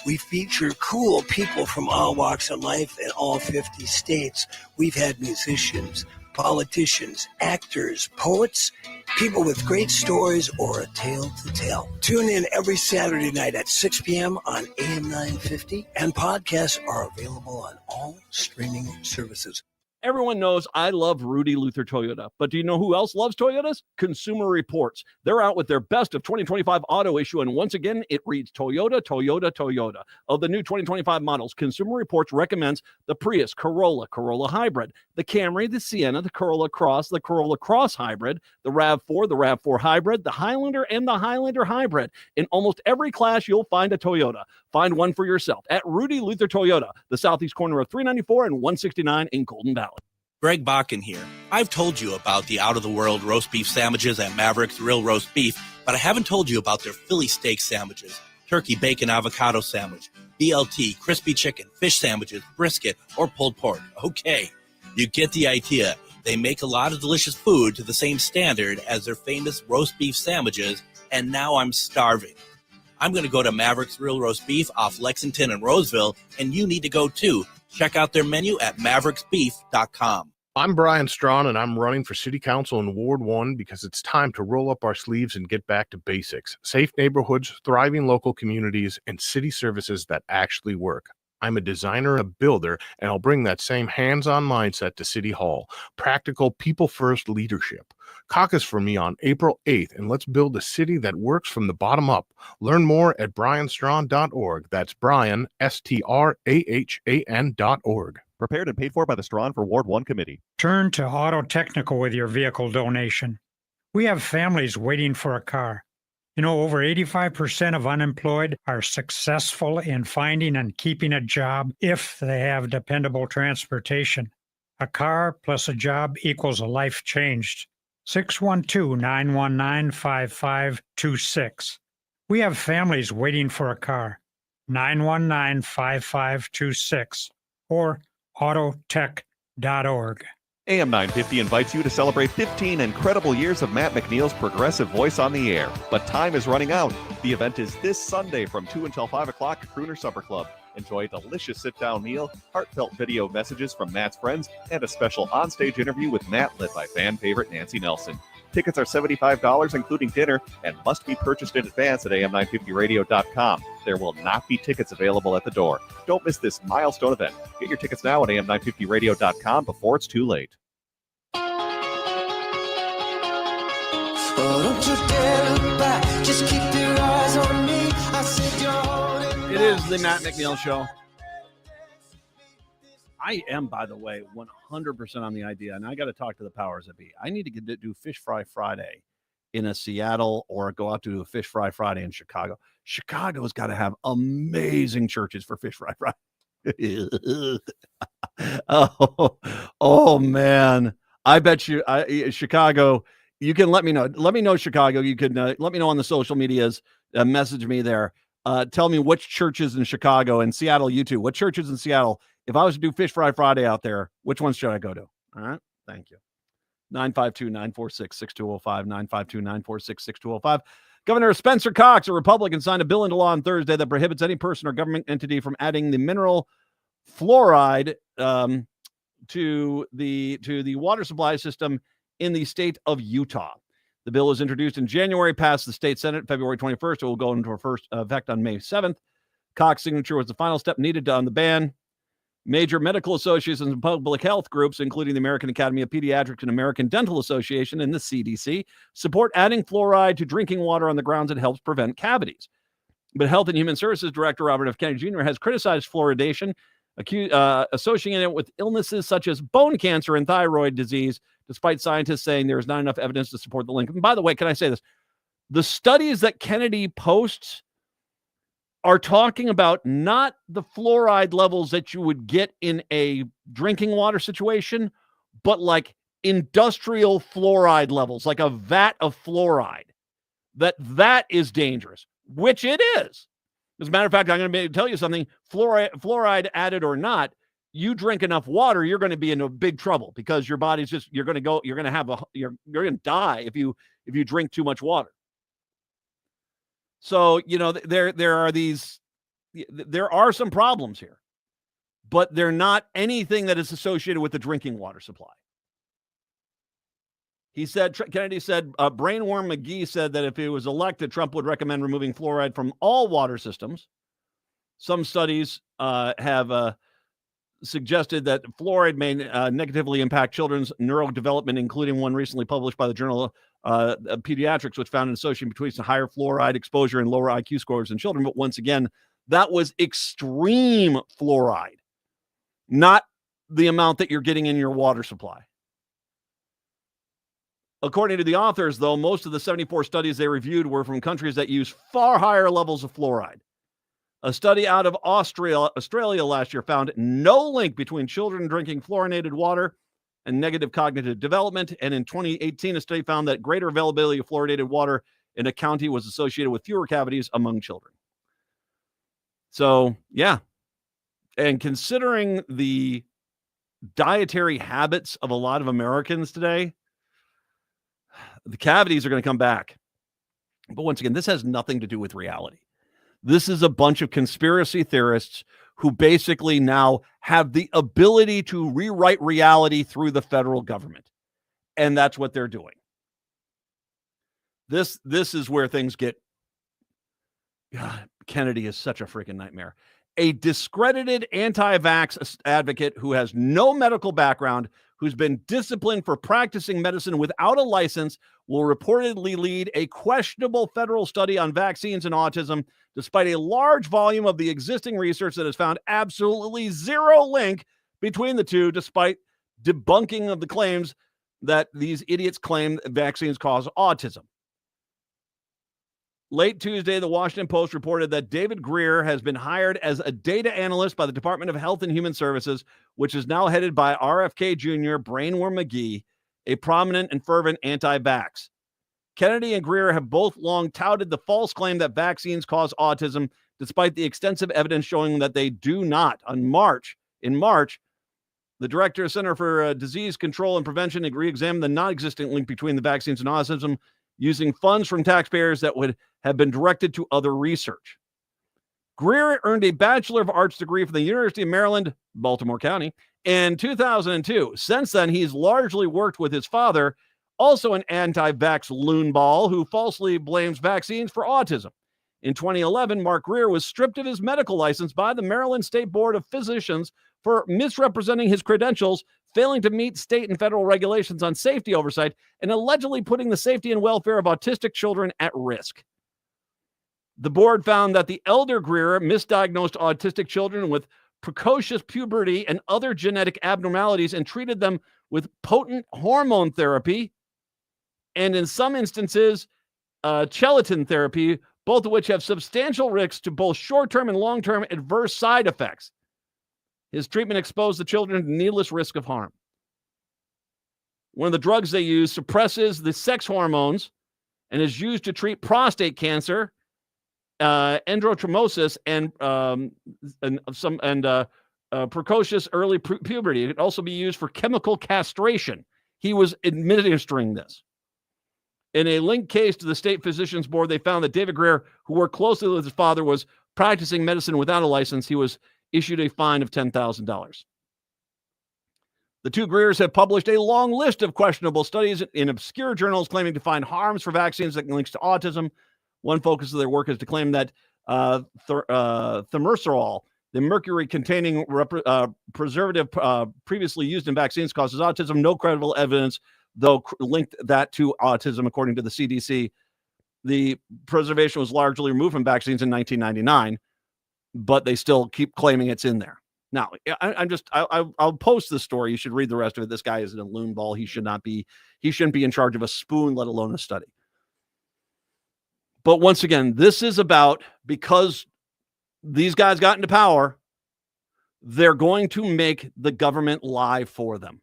We feature cool people from all walks of life in all 50 states. We've had musicians, politicians, actors, poets, people with great stories or a tale to tell. Tune in every Saturday night at 6 p.m. on AM 950, and podcasts are available on all streaming services. Everyone knows I love Rudy Luther Toyota, but do you know who else loves Toyotas? Consumer Reports. They're out with their best of 2025 auto issue, and once again, it reads Toyota, Toyota, Toyota. Of the new 2025 models, Consumer Reports recommends the Prius, Corolla, Corolla Hybrid, the Camry, the Sienna, the Corolla Cross Hybrid, the RAV4, the RAV4 Hybrid, the Highlander, and the Highlander Hybrid. In almost every class, you'll find a Toyota. Find one for yourself at Rudy Luther Toyota, the southeast corner of 394 and 169 in Golden Valley. Greg Bakken here. I've told you about the out-of-the-world roast beef sandwiches at Maverick's Real Roast Beef, but I haven't told you about their Philly steak sandwiches, turkey bacon avocado sandwich, BLT, crispy chicken, fish sandwiches, brisket, or pulled pork. Okay, you get the idea. They make a lot of delicious food to the same standard as their famous roast beef sandwiches, and now I'm starving. I'm going to go to Maverick's Real Roast Beef off Lexington and Roseville, and you need to go too. Check out their menu at mavericksbeef.com. I'm Brian Strawn, and I'm running for City Council in Ward 1 because it's time to roll up our sleeves and get back to basics. Safe neighborhoods, thriving local communities, and city services that actually work. I'm a designer, a builder, and I'll bring that same hands-on mindset to City Hall. Practical, people-first leadership. Caucus for me on April 8th, and let's build a city that works from the bottom up. Learn more at brianstrawn.org. That's Brian, STRAHAN.org. Prepared and paid for by the Strawn for Ward 1 Committee. Turn to Auto Technical with your vehicle donation. We have families waiting for a car. You know, over 85% of unemployed are successful in finding and keeping a job if they have dependable transportation. A car plus a job equals a life changed. 612-919-5526. We have families waiting for a car. 919-5526 or autotech.org. AM 950 invites you to celebrate 15 incredible years of Matt McNeil's progressive voice on the air. But time is running out. The event is this Sunday from 2 until 5 o'clock at Crooner Supper Club. Enjoy a delicious sit-down meal, heartfelt video messages from Matt's friends, and a special on-stage interview with Matt led by fan favorite Nancy Nelson. Tickets are $75, including dinner, and must be purchased in advance at am950radio.com. There will not be tickets available at the door. Don't miss this milestone event. Get your tickets now at am950radio.com before it's too late. Oh, don't you dare look back. Just keep your eyes on me. I said you're holding. It is the Matt McNeil Show. I am, by the way, 100% on the idea, and I got to talk to the powers that be. I need to get to do Fish Fry Friday in a Seattle or go out to do a Fish Fry Friday in Chicago. Chicago's got to have amazing churches for Fish Fry Friday. oh, man. I bet you, Chicago, you can let me know. Let me know, Chicago. You can let me know on the social medias. Message me there. Tell me which churches in Chicago and Seattle, you too. What churches in Seattle? If I was to do Fish Fry Friday out there, which ones should I go to? All right. Thank you. 952-946-6205, 952-946-6205. Governor Spencer Cox, a Republican, signed a bill into law on Thursday that prohibits any person or government entity from adding the mineral fluoride to the water supply system in the state of Utah. The bill was introduced in January, passed the state Senate February 21st. It will go into effect on May 7th. Cox's signature was the final step needed on the ban. Major medical associations and public health groups, including the American Academy of Pediatrics and American Dental Association and the CDC, support adding fluoride to drinking water on the grounds it helps prevent cavities. But Health and Human Services Director Robert F. Kennedy Jr. has criticized fluoridation, associating it with illnesses such as bone cancer and thyroid disease, despite scientists saying there is not enough evidence to support the link. And by the way, can I say this? The studies that Kennedy posts are talking about not the fluoride levels that you would get in a drinking water situation, but like industrial fluoride levels, like a vat of fluoride. That is dangerous, which it is. As a matter of fact, I'm going to tell you something. Fluoride added or not, you drink enough water, you're going to be in a big trouble because your body's just you're going to die if you drink too much water. So, you know, there are some problems here, but they're not anything that is associated with the drinking water supply. Kennedy said, Brainworm McGee said that if he was elected, Trump would recommend removing fluoride from all water systems. Some studies have suggested that fluoride may negatively impact children's neurodevelopment, including one recently published by the Journal of Pediatrics, which found an association between higher fluoride exposure and lower IQ scores in children. But once again, that was extreme fluoride, not the amount that you're getting in your water supply. According to the authors, though, most of the 74 studies they reviewed were from countries that use far higher levels of fluoride. A study out of Australia last year found no link between children drinking fluorinated water and negative cognitive development. And in 2018, a study found that greater availability of fluoridated water in a county was associated with fewer cavities among children. So, yeah. And considering the dietary habits of a lot of Americans today, the cavities are going to come back. But once again, this has nothing to do with reality. This is a bunch of conspiracy theorists who basically now have the ability to rewrite reality through the federal government. And that's what they're doing. This is where things get... God, Kennedy is such a freaking nightmare. A discredited anti-vax advocate who has no medical background, who's been disciplined for practicing medicine without a license, will reportedly lead a questionable federal study on vaccines and autism, despite a large volume of the existing research that has found absolutely zero link between the two, despite debunking of the claims that these idiots claim vaccines cause autism. Late Tuesday, the Washington Post reported that David Greer has been hired as a data analyst by the Department of Health and Human Services, which is now headed by RFK Jr. Brainworm McGee, a prominent and fervent anti-vax. Kennedy and Greer have both long touted the false claim that vaccines cause autism, despite the extensive evidence showing that they do not. In March, the director of Center for Disease Control and Prevention re-examined the non-existent link between the vaccines and autism, using funds from taxpayers that would have been directed to other research. Greer earned a Bachelor of Arts degree from the University of Maryland, Baltimore County, in 2002. Since then, he's largely worked with his father, also an anti-vax loonball who falsely blames vaccines for autism. In 2011, Mark Greer was stripped of his medical license by the Maryland State Board of Physicians for misrepresenting his credentials, failing to meet state and federal regulations on safety oversight, and allegedly putting the safety and welfare of autistic children at risk. The board found that the elder Greer misdiagnosed autistic children with precocious puberty and other genetic abnormalities and treated them with potent hormone therapy, and in some instances, gelatin therapy, both of which have substantial risks to both short-term and long-term adverse side effects. His treatment exposed the children to needless risk of harm. One of the drugs they use suppresses the sex hormones and is used to treat prostate cancer, endometriosis, and precocious early puberty. It could also be used for chemical castration. He was administering this. In a linked case to the state physicians board, they found that David Greer, who worked closely with his father, was practicing medicine without a license. He was issued a fine of $10,000. The two Greers have published a long list of questionable studies in obscure journals claiming to find harms for vaccines that links to autism. One focus of their work is to claim that thimerosal, the mercury-containing preservative previously used in vaccines, causes autism. No credible evidence, though, linked that to autism, according to the CDC. The preservation was largely removed from vaccines in 1999, but they still keep claiming it's in there. Now, I'll post this story. You should read the rest of it. This guy isn't a loon ball. He shouldn't be in charge of a spoon, let alone a study. But once again, this is about, because these guys got into power, they're going to make the government lie for them.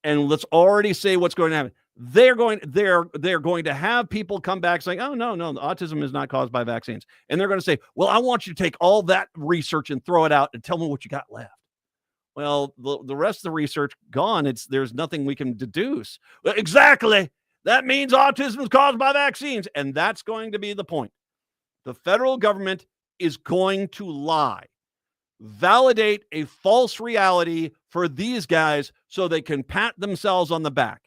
And let's already say what's going to happen. They're going to have people come back saying, oh, no, autism is not caused by vaccines. And they're going to say, well, I want you to take all that research and throw it out and tell me what you got left. Well, the rest of the research gone. There's nothing we can deduce. Well, exactly. That means autism is caused by vaccines. And that's going to be the point. The federal government is going to lie, validate a false reality for these guys so they can pat themselves on the back.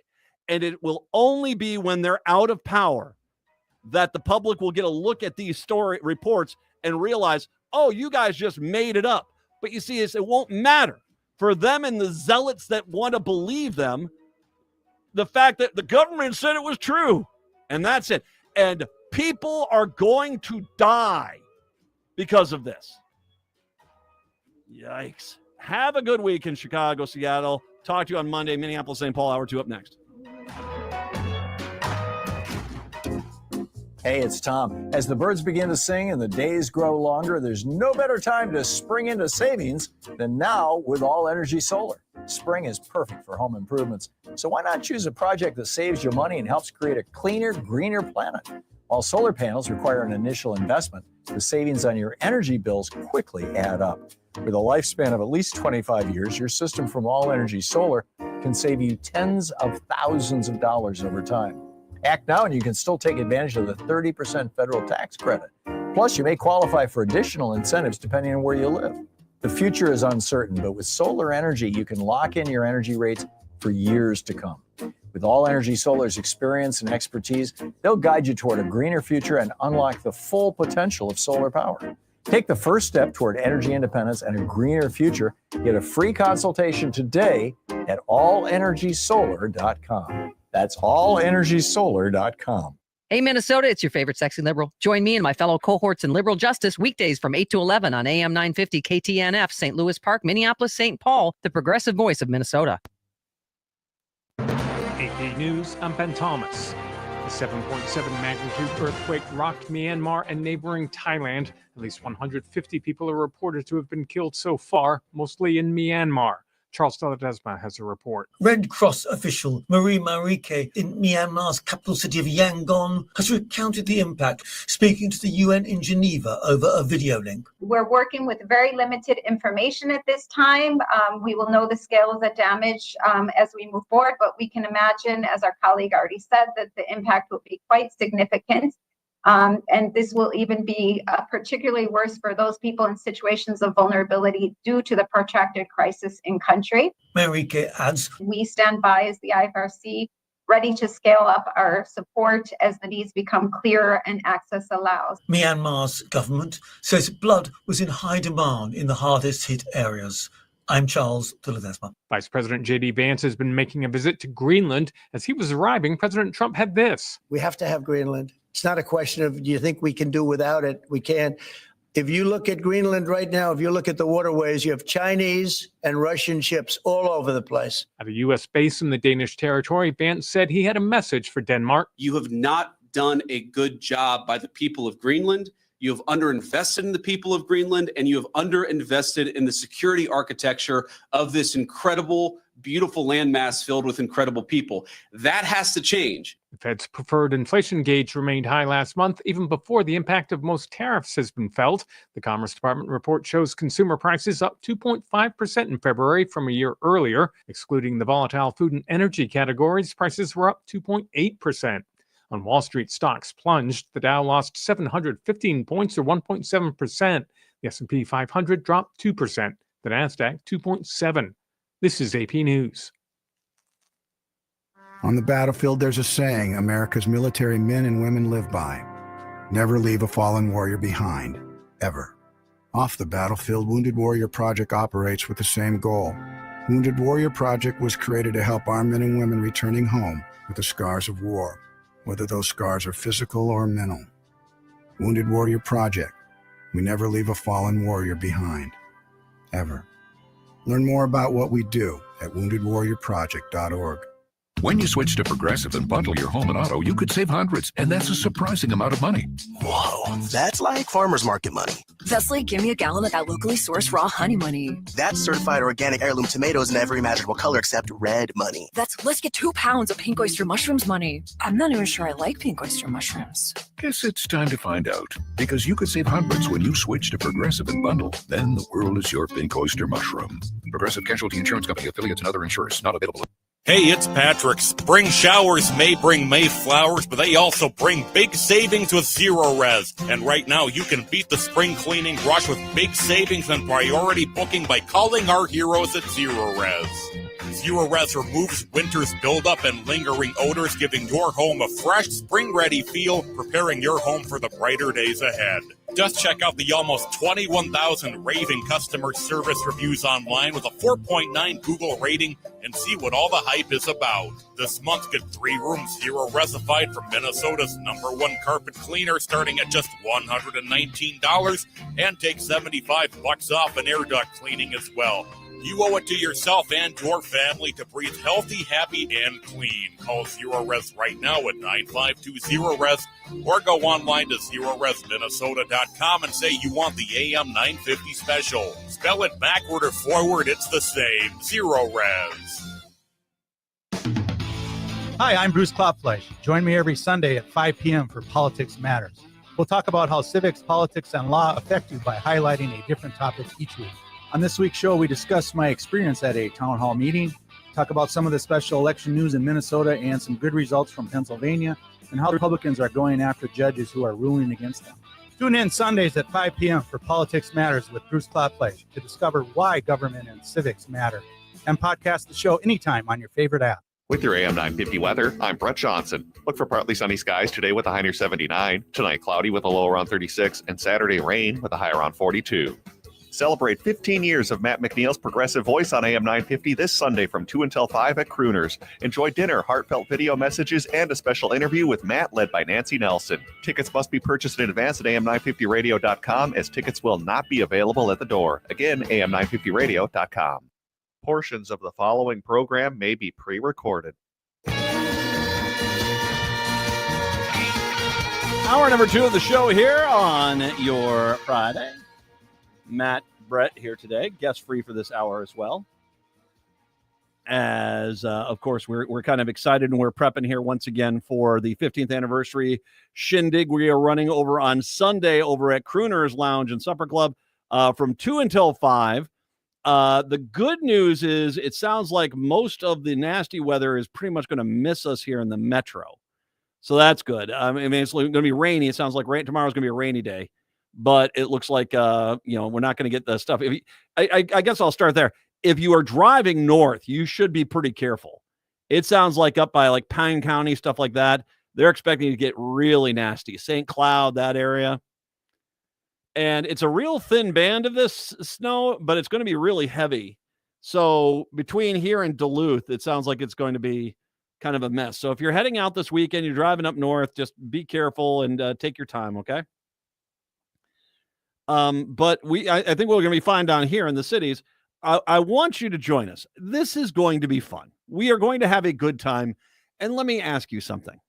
And it will only be when they're out of power that the public will get a look at these story reports and realize, oh, you guys just made it up. But you see, it won't matter for them and the zealots that want to believe them. The fact that the government said it was true, and that's it. And people are going to die because of this. Yikes. Have a good week in Chicago, Seattle. Talk to you on Monday. Minneapolis, St. Paul, hour 2 up next. Hey, it's Tom. As the birds begin to sing and the days grow longer, there's no better time to spring into savings than now with All Energy Solar. Spring is perfect for home improvements, so why not choose a project that saves you money and helps create a cleaner, greener planet? While solar panels require an initial investment, the savings on your energy bills quickly add up. With a lifespan of at least 25 years, your system from All Energy Solar can save you tens of thousands of dollars over time. Act now and you can still take advantage of the 30% federal tax credit. Plus, you may qualify for additional incentives depending on where you live. The future is uncertain, but with solar energy, you can lock in your energy rates for years to come. With All Energy Solar's experience and expertise, they'll guide you toward a greener future and unlock the full potential of solar power. Take the first step toward energy independence and a greener future. Get a free consultation today at allenergysolar.com. That's allenergysolar.com. Hey, Minnesota, it's your favorite sexy liberal. Join me and my fellow cohorts in liberal justice weekdays from 8 to 11 on AM 950 KTNF, St. Louis Park, Minneapolis, St. Paul, the progressive voice of Minnesota. AP News, I'm Ben Thomas. A 7.7 magnitude earthquake rocked Myanmar and neighboring Thailand. At least 150 people are reported to have been killed so far, mostly in Myanmar. Charles Deledesma has a report. Red Cross official Marie Marike in Myanmar's capital city of Yangon has recounted the impact, speaking to the UN in Geneva over a video link. We're working with very limited information at this time. We will know the scale of the damage as we move forward, but we can imagine, as our colleague already said, that the impact will be quite significant. And this will even be particularly worse for those people in situations of vulnerability due to the protracted crisis in country. Marike adds, we stand by as the IFRC, ready to scale up our support as the needs become clearer and access allows. Myanmar's government says blood was in high demand in the hardest hit areas. I'm Charles Deledesma. Vice President J.D. Vance has been making a visit to Greenland. As he was arriving, President Trump had this. We have to have Greenland. It's not a question of, do you think we can do without it? We can. If you look at Greenland right now, if you look at the waterways, you have Chinese and Russian ships all over the place. At a U.S. base in the Danish territory, Vance said he had a message for Denmark. You have not done a good job by the people of Greenland. You have underinvested in the people of Greenland, and you have underinvested in the security architecture of this incredible, beautiful landmass filled with incredible people. That has to change. The Fed's preferred inflation gauge remained high last month, even before the impact of most tariffs has been felt. The Commerce Department report shows consumer prices up 2.5% in February from a year earlier. Excluding the volatile food and energy categories, prices were up 2.8%. On Wall Street, stocks plunged. The Dow lost 715 points, or 1.7%. The S&P 500 dropped 2%. The Nasdaq 2.7%. This is AP News. On the battlefield, there's a saying America's military men and women live by. Never leave a fallen warrior behind, ever. Off the battlefield, Wounded Warrior Project operates with the same goal. Wounded Warrior Project was created to help our men and women returning home with the scars of war, whether those scars are physical or mental. Wounded Warrior Project. We never leave a fallen warrior behind, ever. Learn more about what we do at woundedwarriorproject.org. When you switch to Progressive and bundle your home and auto, you could save hundreds, and that's a surprising amount of money. Whoa, that's like farmer's market money. That's like, give me a gallon of that locally sourced raw honey money. That's certified organic heirloom tomatoes in every imaginable color except red money. That's, let's get 2 pounds of pink oyster mushrooms money. I'm not even sure I like pink oyster mushrooms. Guess it's time to find out, because you could save hundreds when you switch to Progressive and bundle. Then the world is your pink oyster mushroom. Progressive Casualty Insurance Company, affiliates, and other insurers not available. Hey, it's Patrick. Spring showers may bring May flowers, but they also bring big savings with Zero Res. And right now, you can beat the spring cleaning rush with big savings and priority booking by calling our heroes at Zero Res. Zero Res removes winter's buildup and lingering odors, giving your home a fresh, spring-ready feel, preparing your home for the brighter days ahead. Just check out the almost 21,000 raving customer service reviews online with a 4.9 Google rating and see what all the hype is about. This month, get 3 rooms Zero Resified from Minnesota's #1 carpet cleaner, starting at just $119, and take $75 off an air duct cleaning as well. You owe it to yourself and your family to breathe healthy, happy, and clean. Call Zero Res right now at 9520-RES or go online to ZeroResMinnesota.com and say you want the AM 950 special. Spell it backward or forward, it's the same. Zero Res. Hi, I'm Bruce Klopfleisch. Join me every Sunday at 5 p.m. for Politics Matters. We'll talk about how civics, politics, and law affect you by highlighting a different topic each week. On this week's show, we discuss my experience at a town hall meeting, talk about some of the special election news in Minnesota and some good results from Pennsylvania, and how Republicans are going after judges who are ruling against them. Tune in Sundays at 5 p.m. for Politics Matters with Bruce Klopfleisch to discover why government and civics matter. And podcast the show anytime on your favorite app. With your AM 950 weather, I'm Brett Johnson. Look for partly sunny skies today with a high near 79. Tonight, cloudy with a low around 36. And Saturday, rain with a high around 42. Celebrate 15 years of Matt McNeil's Progressive Voice on AM 950 this Sunday from 2 until 5 at Crooners. Enjoy dinner, heartfelt video messages, and a special interview with Matt led by Nancy Nelson. Tickets must be purchased in advance at am950radio.com as tickets will not be available at the door. Again, am950radio.com. Portions of the following program may be pre-recorded. Hour number 2 of the show here on your Friday. Matt, Brett here today, guest free for this hour as well. As, of course, we're kind of excited and we're prepping here once again for the 15th anniversary shindig we are running over on Sunday over at Crooners Lounge and Supper Club from 2 until 5. The good news is it sounds like most of the nasty weather is pretty much going to miss us here in the metro. So that's good. I mean, it's going to be rainy. It sounds like tomorrow's going to be a rainy day, but it looks like, we're not going to get the stuff. I guess I'll start there. If you are driving north, you should be pretty careful. It sounds like up by like Pine County, stuff like that. They're expecting to get really nasty. St. Cloud, that area. And it's a real thin band of this snow, but it's going to be really heavy. So between here and Duluth, it sounds like it's going to be kind of a mess. So if you're heading out this weekend, you're driving up north, just be careful and take your time, okay? But I think we're going to be fine down here in the cities. I want you to join us. This is going to be fun. We are going to have a good time. And let me ask you something.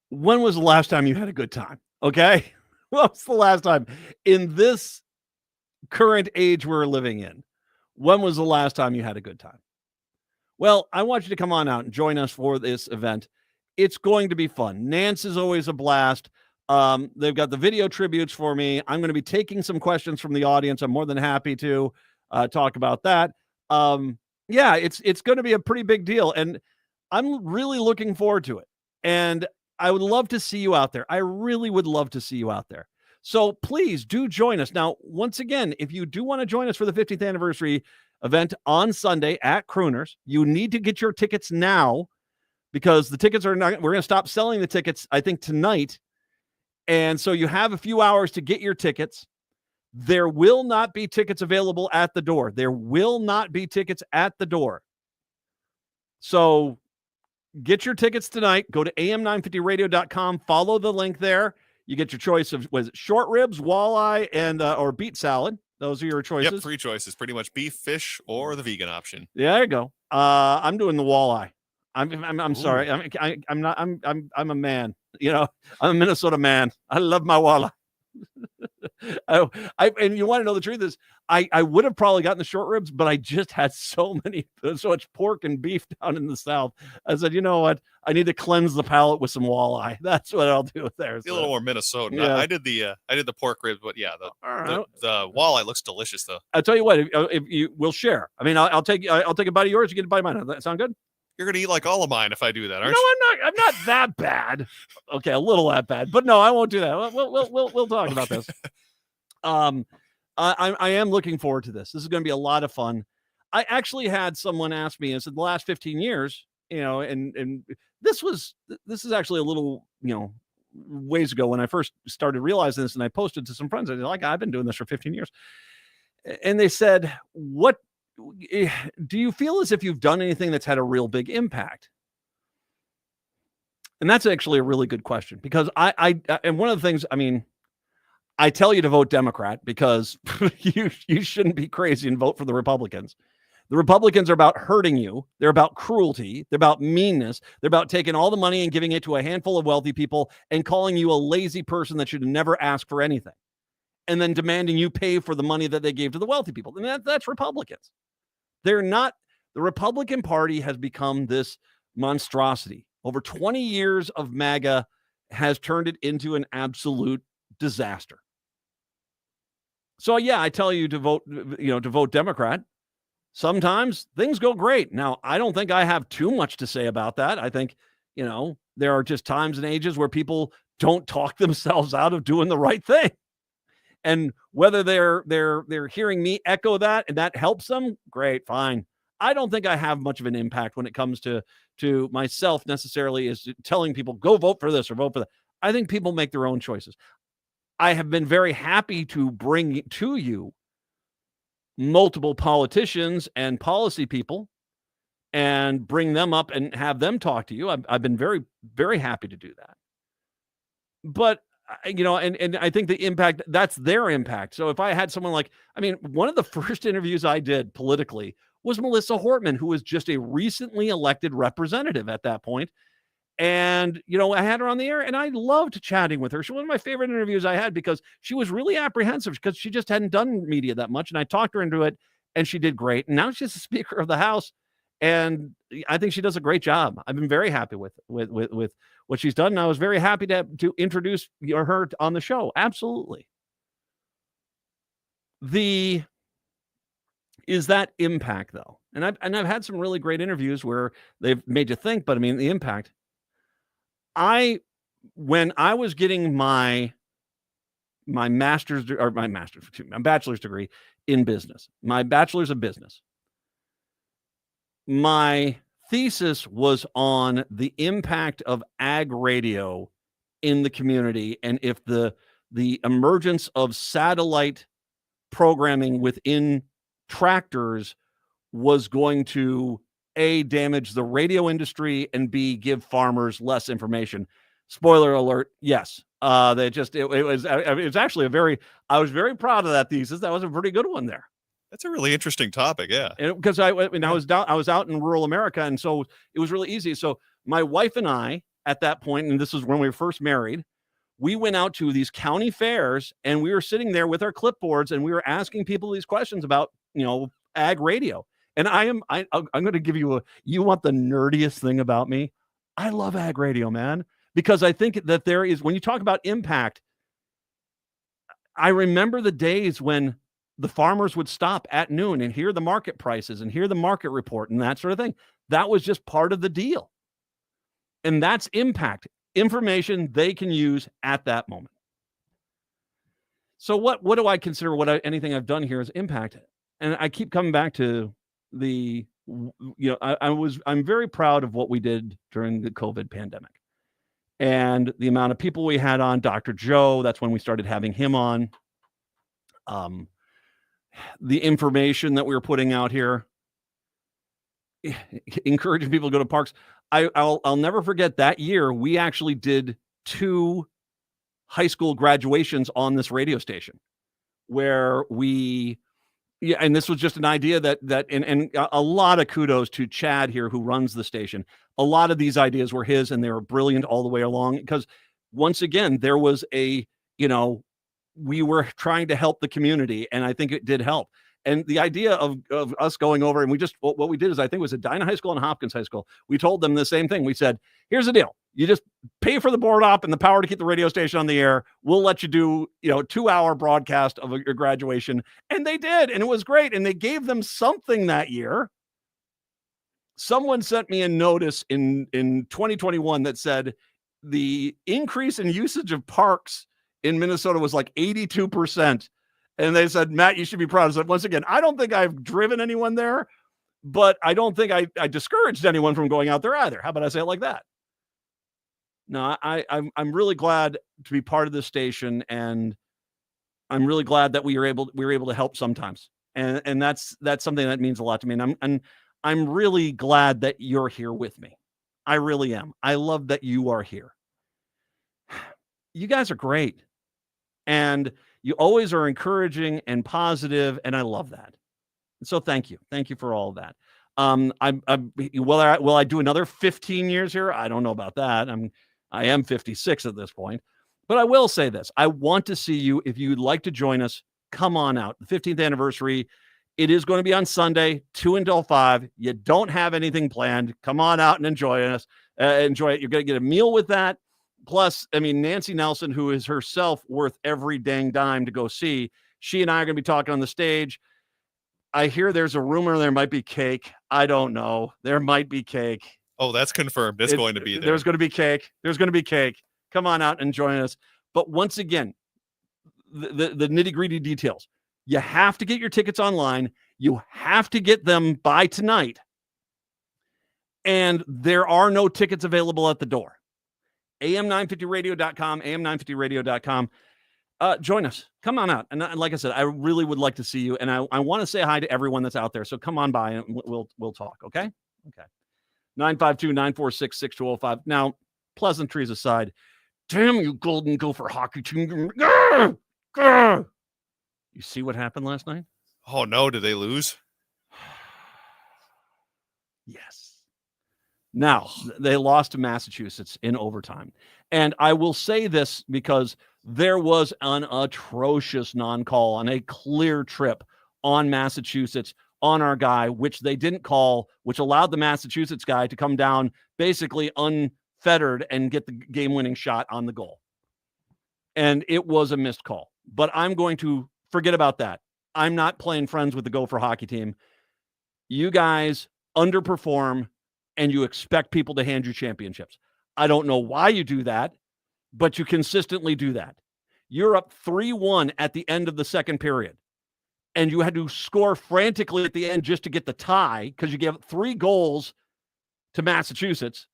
When was the last time you had a good time? Okay? When was the last time in this current age we're living in? When was the last time you had a good time? Well, I want you to come on out and join us for this event. It's going to be fun. Nance is always a blast. They've got the video tributes for me. I'm going to be taking some questions from the audience. I'm more than happy to talk about that. It's going to be a pretty big deal, and I'm really looking forward to it. And I would love to see you out there. I really would love to see you out there. So please do join us. Now, once again, if you do want to join us for the 50th anniversary event on Sunday at Crooners, you need to get your tickets now because the tickets we're going to stop selling the tickets, I think, tonight. And so you have a few hours to get your tickets. There will not be tickets available at the door. There will not be tickets at the door. So get your tickets tonight. Go to am950radio.com. Follow the link there. You get your choice of short ribs, walleye, and or beet salad. Those are your choices. Yep, 3 choices. Pretty much beef, fish, or the vegan option. Yeah, there you go. I'm doing the walleye. I'm sorry. I'm not. I'm a man. I'm a Minnesota man. I love my walleye. And you want to know the truth is I would have probably gotten the short ribs, but I just had so much pork and beef down in the South. I said, you know what? I need to cleanse the palate with some walleye. That's what I'll do there. A little more Minnesotan. Yeah. I did the pork ribs, but yeah, the walleye looks delicious though. I'll tell you what, if you will share. I mean, I'll take a bite of yours. You get a bite of mine. Does that sound good? You're gonna eat like all of mine if I do that, aren't no, you? I'm not that bad. Okay, a little that bad, but no, I won't do that. We'll talk about this. I am looking forward to this. This is going to be a lot of fun. I actually had someone ask me, and said the last 15 years, and this is actually a little, ways ago when I first started realizing this, and I posted to some friends. I was like, I've been doing this for 15 years, and they said, "What do you feel as if you've done anything that's had a real big impact?" And that's actually a really good question because and one of the things, I mean, I tell you to vote Democrat because you shouldn't be crazy and vote for the Republicans. The Republicans are about hurting you. They're about cruelty. They're about meanness. They're about taking all the money and giving it to a handful of wealthy people and calling you a lazy person that should never ask for anything. And then demanding you pay for the money that they gave to the wealthy people. And that's Republicans. They're not. The Republican Party has become this monstrosity. Over 20 years of MAGA has turned it into an absolute disaster. So yeah, I tell you to vote Democrat. Sometimes things go great. Now, I don't think I have too much to say about that. I think, there are just times and ages where people don't talk themselves out of doing the right thing. And whether they're hearing me echo that and that helps them, great, fine. I don't think I have much of an impact when it comes to myself necessarily is telling people go vote for this or vote for that. I think people make their own choices. I have been very happy to bring to you multiple politicians and policy people and bring them up and have them talk to you. I've been very, very happy to do that. But, and I think the impact, that's their impact. So if I had someone one of the first interviews I did politically was Melissa Hortman, who was just a recently elected representative at that point. And, I had her on the air and I loved chatting with her. She was one of my favorite interviews I had because she was really apprehensive because she just hadn't done media that much. And I talked her into it and she did great. And now she's the Speaker of the House. And I think she does a great job. I've been very happy with what she's done. And I was very happy to introduce her on the show. Absolutely. Is that impact though? And I've had some really great interviews where they've made you think, but I mean, the impact. When I was getting my bachelor's degree in business, my bachelor's of business, my thesis was on the impact of ag radio in the community. And if the emergence of satellite programming within tractors was going to A, damage the radio industry, and B, give farmers less information. Spoiler alert, yes. It's actually I was very proud of that thesis. That was a pretty good one there. That's a really interesting topic, yeah. Because I was out in rural America, and so it was really easy. So my wife and I, at that point, and this was when we were first married, we went out to these county fairs, and we were sitting there with our clipboards, and we were asking people these questions about, ag radio. And I'm going to give you you want the nerdiest thing about me? I love ag radio, man, because I think that there is, when you talk about impact, I remember the days when the farmers would stop at noon and hear the market prices and hear the market report and that sort of thing. That was just part of the deal. And that's impact, information they can use at that moment. So what do I consider anything I've done here as impact? And I keep coming back to I'm very proud of what we did during the COVID pandemic and the amount of people we had on. Dr. Joe, that's when we started having him on. The information that we were putting out here, encouraging people to go to parks. I'll never forget that year. We actually did 2 high school graduations on this radio station where and this was just an idea and a lot of kudos to Chad here, who runs the station. A lot of these ideas were his, and they were brilliant all the way along, because once again, there was we were trying to help the community, and I think it did help. And the idea of us going over, and what we did is, I think it was Edina High School and Hopkins High School. We told them the same thing. We said, here's the deal. You just pay for the board op and the power to keep the radio station on the air. We'll let you do, 2-hour broadcast of your graduation. And they did. And it was great. And they gave them something that year. Someone sent me a notice in 2021 that said the increase in usage of parks in Minnesota was like 82%. And they said, Matt, you should be proud. So once again, I don't think I've driven anyone there, but I don't think I discouraged anyone from going out there either. How about I say it like that? No, I'm really glad to be part of this station, and I'm really glad that we were able to help sometimes. And that's something that means a lot to me. And I'm really glad that you're here with me. I really am. I love that you are here. You guys are great. And you always are encouraging and positive, and I love that. So thank you. Thank you for all of that. Will I do another 15 years here? I don't know about that. I am 56 at this point, but I will say this. I want to see you. If you'd like to join us, come on out. The 15th anniversary It is going to be on Sunday, 2 until 5. You don't have anything planned. Come on out and enjoy us. Enjoy it. You're going to get a meal with that. Plus, I mean, Nancy Nelson, who is herself worth every dang dime to go see, she and I are going to be talking on the stage. I hear there's a rumor there might be cake. I don't know. There might be cake. Oh, that's confirmed. It's going to be there. There's going to be cake. There's going to be cake. Come on out and join us. But once again, the nitty-gritty details. You have to get your tickets online. You have to get them by tonight. And there are no tickets available at the door. am950radio.com, am950radio.com. Join us. Come on out. And like I said, I really would like to see you. And I want to say hi to everyone that's out there. So come on by and we'll talk. Okay. 952-946-6205. Now, pleasantries aside, damn you Golden Gopher hockey team. You see what happened last night? Oh, no. Did they lose? Yes. Now, they lost to Massachusetts in overtime. And I will say this because there was an atrocious non-call on a clear trip on Massachusetts on our guy, which they didn't call, which allowed the Massachusetts guy to come down basically unfettered and get the game-winning shot on the goal. And it was a missed call. But I'm going to forget about that. I'm not playing friends with the Gopher hockey team. You guys underperform and you expect people to hand you championships. I don't know why you do that, but you consistently do that. You're up 3-1 at the end of the second period, and you had to score frantically at the end just to get the tie because you gave 3 goals to Massachusetts,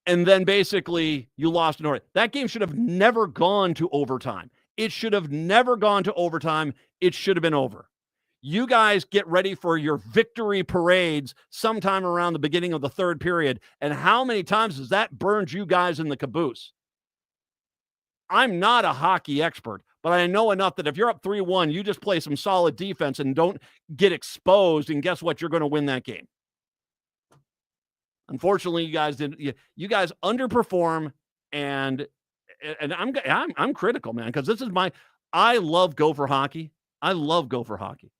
and then basically you lost in order. That game should have never gone to overtime. It should have never gone to overtime. It should have been over. You guys get ready for your victory parades sometime around the beginning of the third period. And how many times has that burned you guys in the caboose? I'm not a hockey expert, but I know enough that if you're up 3-1, you just play some solid defense and don't get exposed. And guess what? You're going to win that game. Unfortunately, you guys didn't. You guys underperform, and I'm critical, man, because this is I love Gopher hockey. I love Gopher hockey.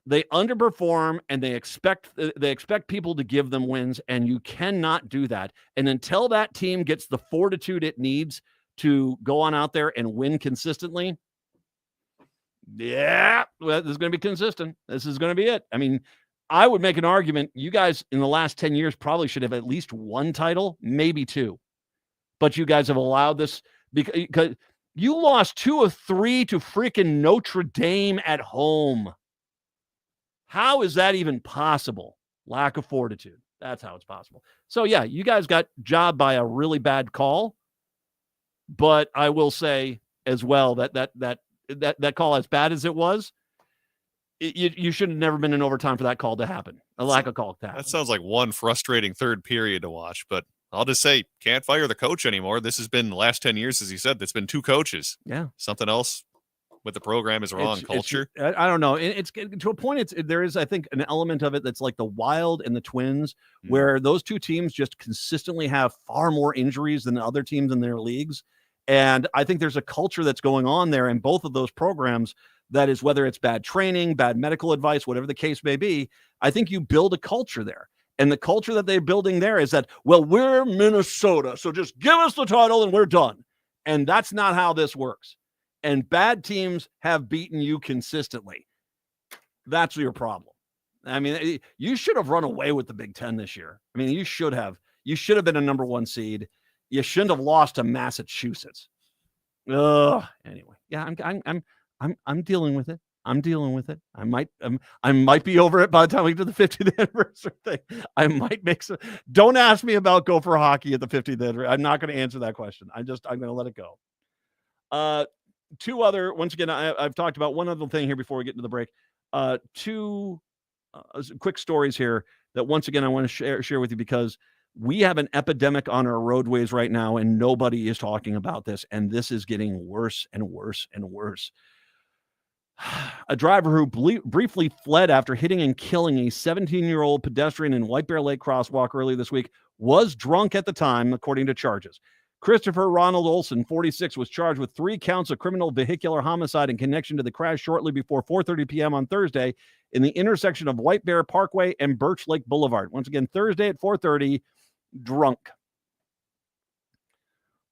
They underperform and they expect people to give them wins, and you cannot do that. And until that team gets the fortitude it needs to go on out there and win consistently, this is going to be consistent. This is going to be it. I mean, I would make an argument. You guys in the last 10 years probably should have at least 1 title, maybe 2. But you guys have allowed this because you lost 2 of 3 to freaking Notre Dame at home. How is that even possible? Lack of fortitude. That's how it's possible. So, yeah, you guys got jobbed by a really bad call. But I will say as well that call, as bad as it was, you should have never been in overtime for that call to happen. A lack of call to happen. That sounds like one frustrating third period to watch. But I'll just say, can't fire the coach anymore. This has been the last 10 years, as he said. It's been 2 coaches. Yeah. Something else with the program is wrong. Culture. I don't know. It's to a point. There is, I think, an element of it that's like the Wild and the Twins, where those 2 teams just consistently have far more injuries than the other teams in their leagues. And I think there's a culture that's going on there in both of those programs. That is, whether it's bad training, bad medical advice, whatever the case may be, I think you build a culture there. And the culture that they're building there is that, well, we're Minnesota, so just give us the title and we're done. And that's not how this works. And bad teams have beaten you consistently. That's your problem. I mean, you should have run away with the Big Ten this year. I mean, you should have. You should have been a number 1 seed. You shouldn't have lost to Massachusetts. Anyway, yeah, I'm dealing with it. I'm dealing with it. I might be over it by the time we do the 50th anniversary thing. I might make some. Don't ask me about Gopher hockey at the 50th anniversary. I'm not going to answer that question. I'm going to let it go. 2 other. Once again, I've talked about one other thing here before we get into the break. 2 quick stories here that once again I want to share with you because we have an epidemic on our roadways right now, and nobody is talking about this. And this is getting worse and worse and worse. A driver who briefly fled after hitting and killing a 17-year-old pedestrian in White Bear Lake crosswalk earlier this week was drunk at the time, according to charges. Christopher Ronald Olson, 46, was charged with 3 counts of criminal vehicular homicide in connection to the crash shortly before 4:30 p.m. on Thursday in the intersection of White Bear Parkway and Birch Lake Boulevard. Once again, Thursday at 4:30, drunk.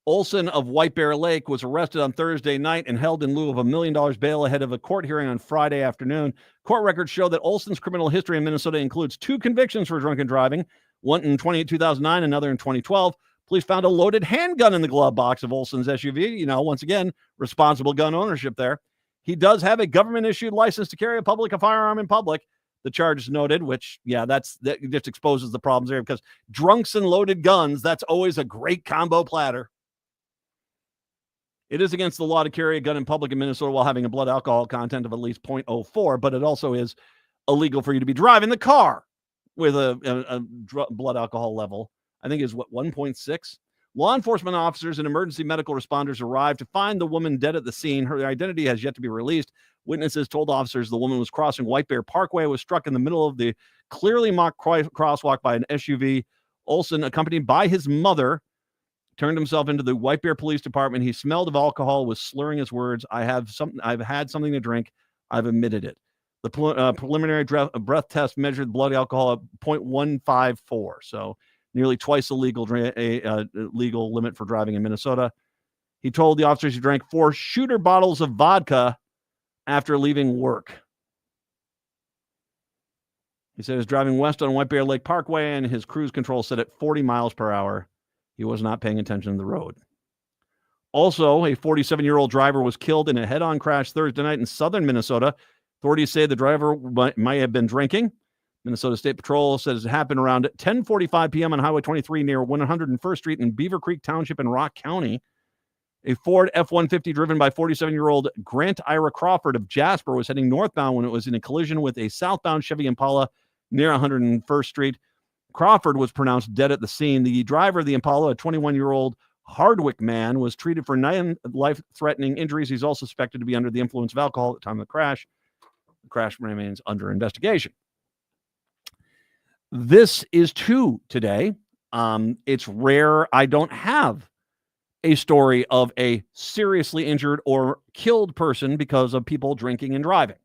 Olson of White Bear Lake was arrested on Thursday night and held in lieu of $1 million bail ahead of a court hearing on Friday afternoon. Court records show that Olson's criminal history in Minnesota includes 2 convictions for drunken driving, one in 2009, another in 2012. Police found a loaded handgun in the glove box of Olson's SUV. Once again, responsible gun ownership there. He does have a government-issued license to carry a firearm in public. The charge is noted, which, that just exposes the problems there because drunks and loaded guns, that's always a great combo platter. It is against the law to carry a gun in public in Minnesota while having a blood alcohol content of at least 0.04, but it also is illegal for you to be driving the car with a blood alcohol level. I think is 1.6. Law enforcement officers and emergency medical responders arrived to find the woman dead at the scene. Her identity has yet to be released. Witnesses told officers the woman was crossing White Bear Parkway, was struck in the middle of the clearly marked crosswalk by an SUV. Olson, accompanied by his mother, turned himself into the White Bear Police Department. He smelled of alcohol, was slurring his words. I've had something to drink. I've admitted it. The preliminary breath test measured blood alcohol at 0.154. So nearly twice the legal limit for driving in Minnesota. He told the officers he drank 4 shooter bottles of vodka after leaving work. He said he was driving west on White Bear Lake Parkway and his cruise control set at 40 miles per hour. He was not paying attention to the road. Also, a 47-year-old driver was killed in a head-on crash Thursday night in southern Minnesota. Authorities say the driver might have been drinking. Minnesota State Patrol says it happened around 10:45 p.m. on Highway 23 near 101st Street in Beaver Creek Township in Rock County. A Ford F-150 driven by 47-year-old Grant Ira Crawford of Jasper was heading northbound when it was in a collision with a southbound Chevy Impala near 101st Street. Crawford was pronounced dead at the scene. The driver of the Impala, a 21-year-old Hardwick man, was treated for 9 life-threatening injuries. He's also suspected to be under the influence of alcohol at the time of the crash. The crash remains under investigation. This is 2 today. It's rare I don't have a story of a seriously injured or killed person because of people drinking and driving.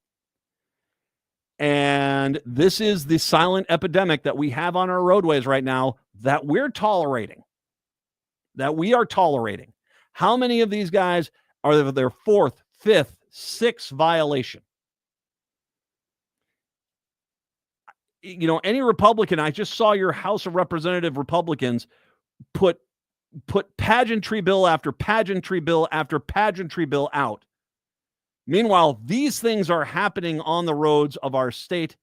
And this is the silent epidemic that we have on our roadways right now that we're tolerating, that we are tolerating. How many of these guys are their 4th, 5th, 6th violation? Any Republican, I just saw your House of Representative Republicans put pageantry bill after pageantry bill after pageantry bill out. Meanwhile, these things are happening on the roads of our state,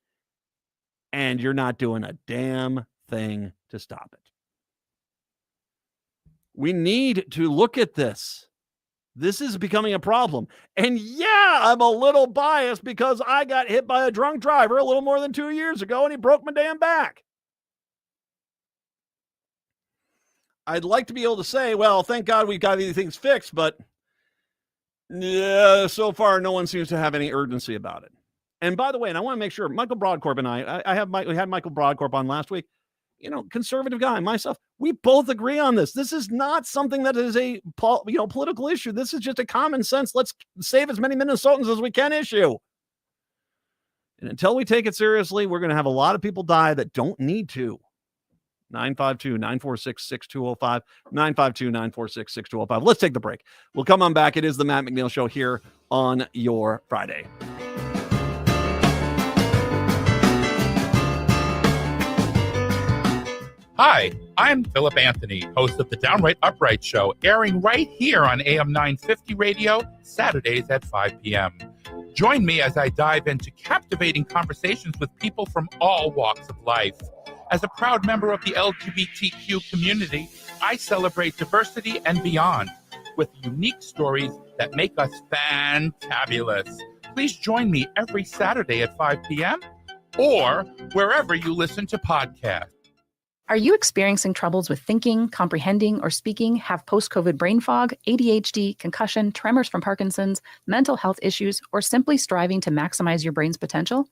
and you're not doing a damn thing to stop it. We need to look at this. This is becoming a problem. And yeah, I'm a little biased because I got hit by a drunk driver a little more than 2 years ago, and he broke my damn back. I'd like to be able to say, well, thank God we got these things fixed, but yeah, so far no one seems to have any urgency about it. And by the way, and I want to make sure, Michael Broadcorp and we had Michael Broadcorp on last week. Conservative guy, myself, we both agree on this. This is not something that is a political issue. This is just a common sense, let's save as many Minnesotans as we can issue. And until we take it seriously, we're going to have a lot of people die that don't need to. 952-946-6205, 952-946-6205. Let's take the break. We'll come on back. It is the Matt McNeil Show here on your Friday. Hi, I'm Philip Anthony, host of the Downright Upright Show, airing right here on AM 950 Radio, Saturdays at 5 p.m. Join me as I dive into captivating conversations with people from all walks of life. As a proud member of the LGBTQ community, I celebrate diversity and beyond with unique stories that make us fantabulous. Please join me every Saturday at 5 p.m. or wherever you listen to podcasts. Are you experiencing troubles with thinking, comprehending, or speaking, have post-COVID brain fog, ADHD, concussion, tremors from Parkinson's, mental health issues, or simply striving to maximize your brain's potential?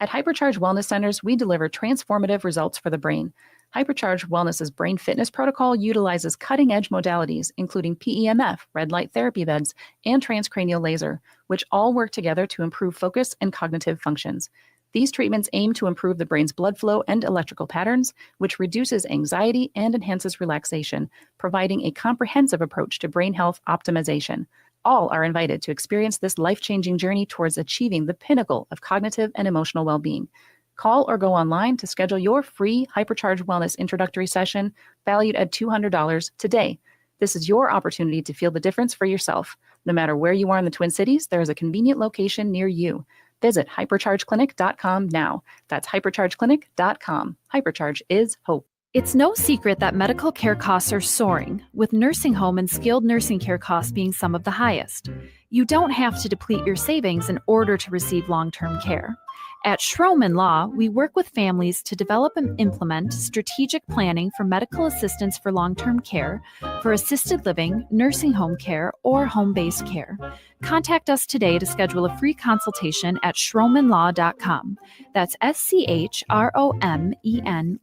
At Hypercharge Wellness Centers, we deliver transformative results for the brain. Hypercharge Wellness's brain fitness protocol utilizes cutting-edge modalities, including PEMF, red light therapy beds, and transcranial laser, which all work together to improve focus and cognitive functions. These treatments aim to improve the brain's blood flow and electrical patterns, which reduces anxiety and enhances relaxation, providing a comprehensive approach to brain health optimization. All are invited to experience this life-changing journey towards achieving the pinnacle of cognitive and emotional well-being. Call or go online to schedule your free Hypercharge Wellness introductory session, valued at $200 today. This is your opportunity to feel the difference for yourself. No matter where you are in the Twin Cities, there is a convenient location near you. Visit hyperchargeclinic.com now. That's hyperchargeclinic.com. Hypercharge is hope. It's no secret that medical care costs are soaring, with nursing home and skilled nursing care costs being some of the highest. You don't have to deplete your savings in order to receive long-term care. At Schroman Law, we work with families to develop and implement strategic planning for medical assistance for long-term care, for assisted living, nursing home care, or home-based care. Contact us today to schedule a free consultation at schromanlaw.com. That's SCHROMEN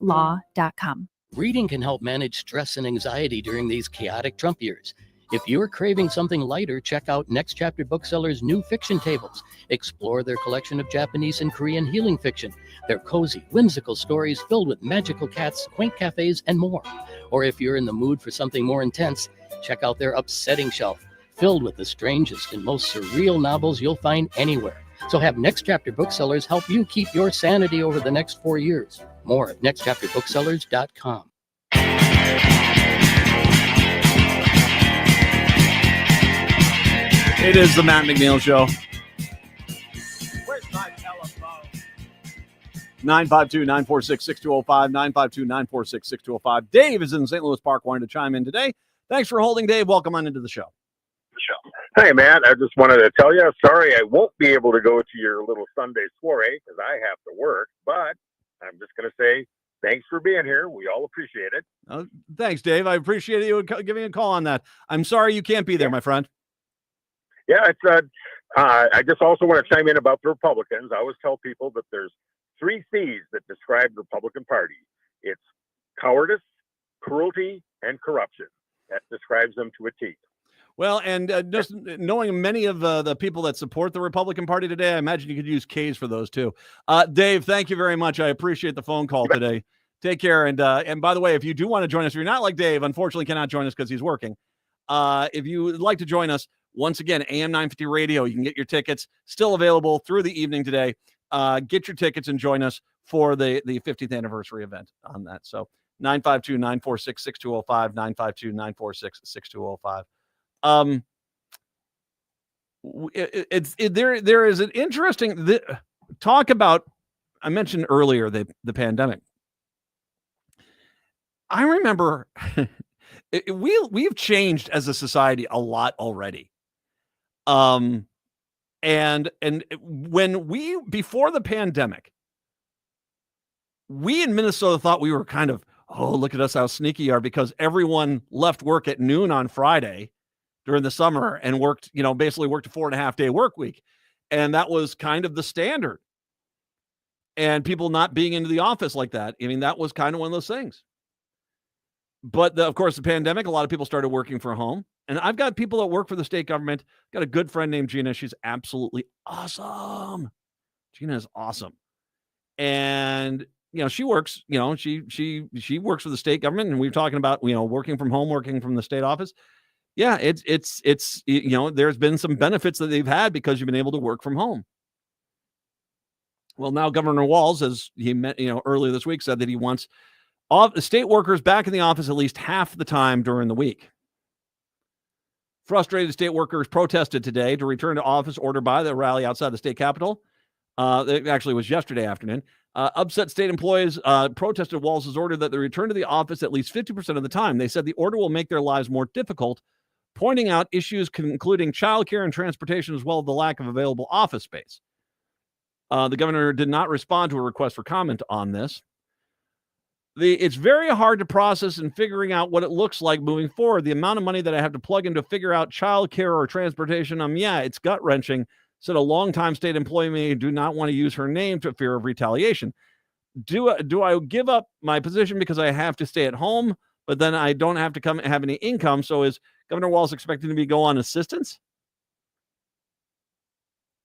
law.com. Reading can help manage stress and anxiety during these chaotic Trump years. If you're craving something lighter, check out Next Chapter Booksellers' new fiction tables. Explore their collection of Japanese and Korean healing fiction. They're cozy, whimsical stories filled with magical cats, quaint cafes, and more. Or if you're in the mood for something more intense, check out their upsetting shelf, filled with the strangest and most surreal novels you'll find anywhere. So have Next Chapter Booksellers help you keep your sanity over the next 4 years. More at nextchapterbooksellers.com. It is the Matt McNeil Show. Where's my telephone? 952-946-6205, 952-946-6205. Dave is in St. Louis Park wanting to chime in today. Thanks for holding, Dave. Welcome on into the show. Hey, Matt, I just wanted to tell you, sorry I won't be able to go to your little Sunday soiree because I have to work, but I'm just going to say thanks for being here. We all appreciate it. Thanks, Dave. I appreciate you giving a call on that. I'm sorry you can't be there, my friend. Yeah, it's I just also want to chime in about the Republicans. I always tell people that there's 3 C's that describe the Republican Party. It's cowardice, cruelty, and corruption. That describes them to a T. Well, and just knowing many of the people that support the Republican Party today, I imagine you could use K's for those too. Dave, thank you very much. I appreciate the phone call today. Take care. And by the way, if you do want to join us, if you're not like Dave, unfortunately cannot join us because he's working. If you would like to join us, once again, AM 950 Radio, you can get your tickets still available through the evening today. Get your tickets and join us for the 50th anniversary event on that. So 952-946-6205, 952-946-6205. There is an interesting talk about, I mentioned earlier the pandemic. I remember we've changed as a society a lot already. And when before the pandemic, we in Minnesota thought we were kind of, oh, look at us, how sneaky you are, because everyone left work at noon on Friday during the summer and worked, basically worked a 4.5-day work week. And that was kind of the standard. And people not being into the office like that. I mean, that was kind of one of those things. But of course, the pandemic, a lot of people started working from home. And I've got people that work for the state government. Got a good friend named Gina. She's absolutely awesome. Gina is awesome. And, she works, she works for the state government. And we're talking about, working from home, working from the state office. Yeah, it's there's been some benefits that they've had because you've been able to work from home. Well, now Governor Walz, as he met, earlier this week, said that he wants all the state workers back in the office at least half the time during the week. Frustrated state workers protested today to return to office ordered by the rally outside the state capitol. It actually was yesterday afternoon. Upset state employees protested Walz's order that they return to the office at least 50% of the time. They said the order will make their lives more difficult, pointing out issues including childcare and transportation, as well as the lack of available office space. The governor did not respond to a request for comment on this. It's very hard to process and figuring out what it looks like moving forward. The amount of money that I have to plug in to figure out childcare or transportation, it's gut-wrenching. said a longtime state employee may do not want to use her name for fear of retaliation. Do I give up my position because I have to stay at home, but then I don't have to have any income? So is Governor Walz expecting to go on assistance?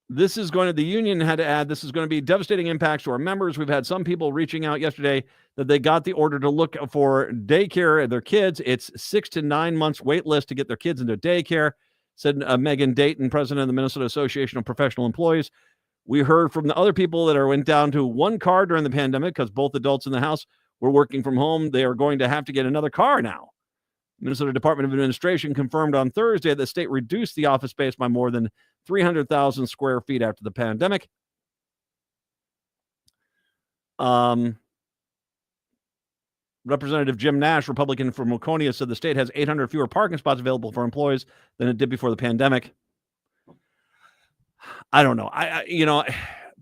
The union had to add, this is going to be devastating impacts to our members. We've had some people reaching out yesterday that they got the order to look for daycare and their kids. It's 6 to 9 months wait list to get their kids into daycare, said Megan Dayton, president of the Minnesota Association of Professional Employees. We heard from the other people that went down to one car during the pandemic because both adults in the house were working from home. They are going to have to get another car now. Minnesota Department of Administration confirmed on Thursday that the state reduced the office space by more than 300,000 square feet after the pandemic. Representative Jim Nash, Republican from Waconia, said the state has 800 fewer parking spots available for employees than it did before the pandemic. I don't know.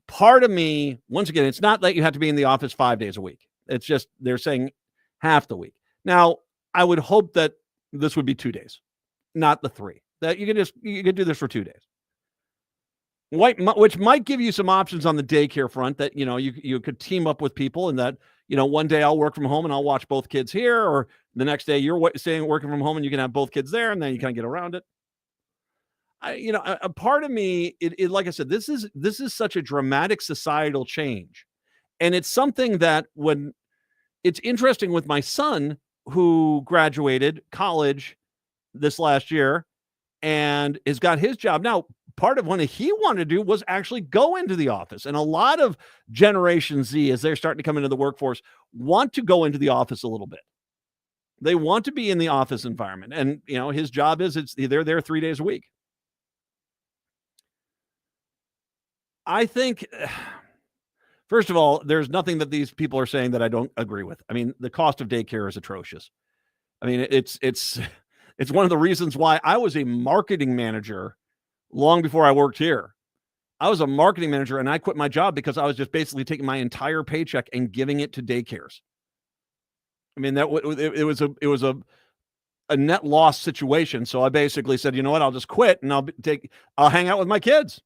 Part of me, once again, it's not that you have to be in the office 5 days a week. It's just they're saying half the week. Now, I would hope that this would be 2 days, not the 3. That you could do this for 2 days. Which might give you some options on the daycare front that, you could team up with people and that, one day I'll work from home and I'll watch both kids here, or the next day you're working from home and you can have both kids there and then you kind of get around it. A part of me, like I said, this is such a dramatic societal change. And it's something that when it's interesting with my son who graduated college this last year and has got his job now. Part of what he wanted to do was actually go into the office. And a lot of Generation Z, as they're starting to come into the workforce, want to go into the office a little bit. They want to be in the office environment. And, his job is they're there 3 days a week. I think, first of all, there's nothing that these people are saying that I don't agree with. I mean, the cost of daycare is atrocious. I mean, it's one of the reasons why I was a marketing manager long before I worked here. I was a marketing manager and I quit my job because I was just basically taking my entire paycheck and giving it to daycares. I mean, it was a net loss situation. So I basically said, you know what, I'll just quit and I'll hang out with my kids.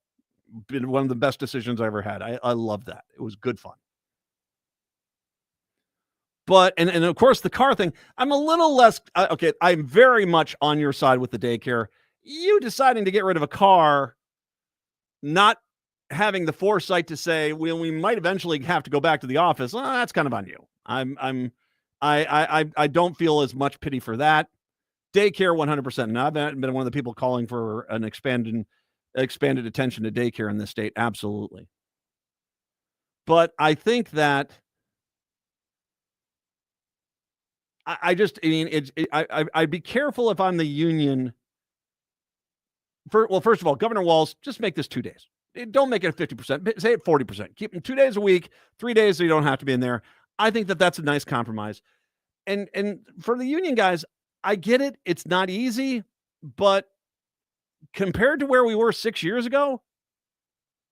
Been one of the best decisions I ever had. I love that. It was good fun. But, and of course the car thing, I'm a little less, okay, I'm very much on your side with the daycare. You deciding to get rid of a car, not having the foresight to say, well, we might eventually have to go back to the office. Well, that's kind of on you. I don't feel as much pity for that. Daycare 100%. Now, I've been one of the people calling for an expanded attention to daycare in this state. Absolutely. But I think that I'd be careful if I'm the union. First of all, Governor Walz, just make this 2 days. Don't make it 50%. Say it 40%. Keep them 2 days a week, 3 days so you don't have to be in there. I think that's a nice compromise. And for the union guys, I get it. It's not easy, but compared to where we were 6 years ago,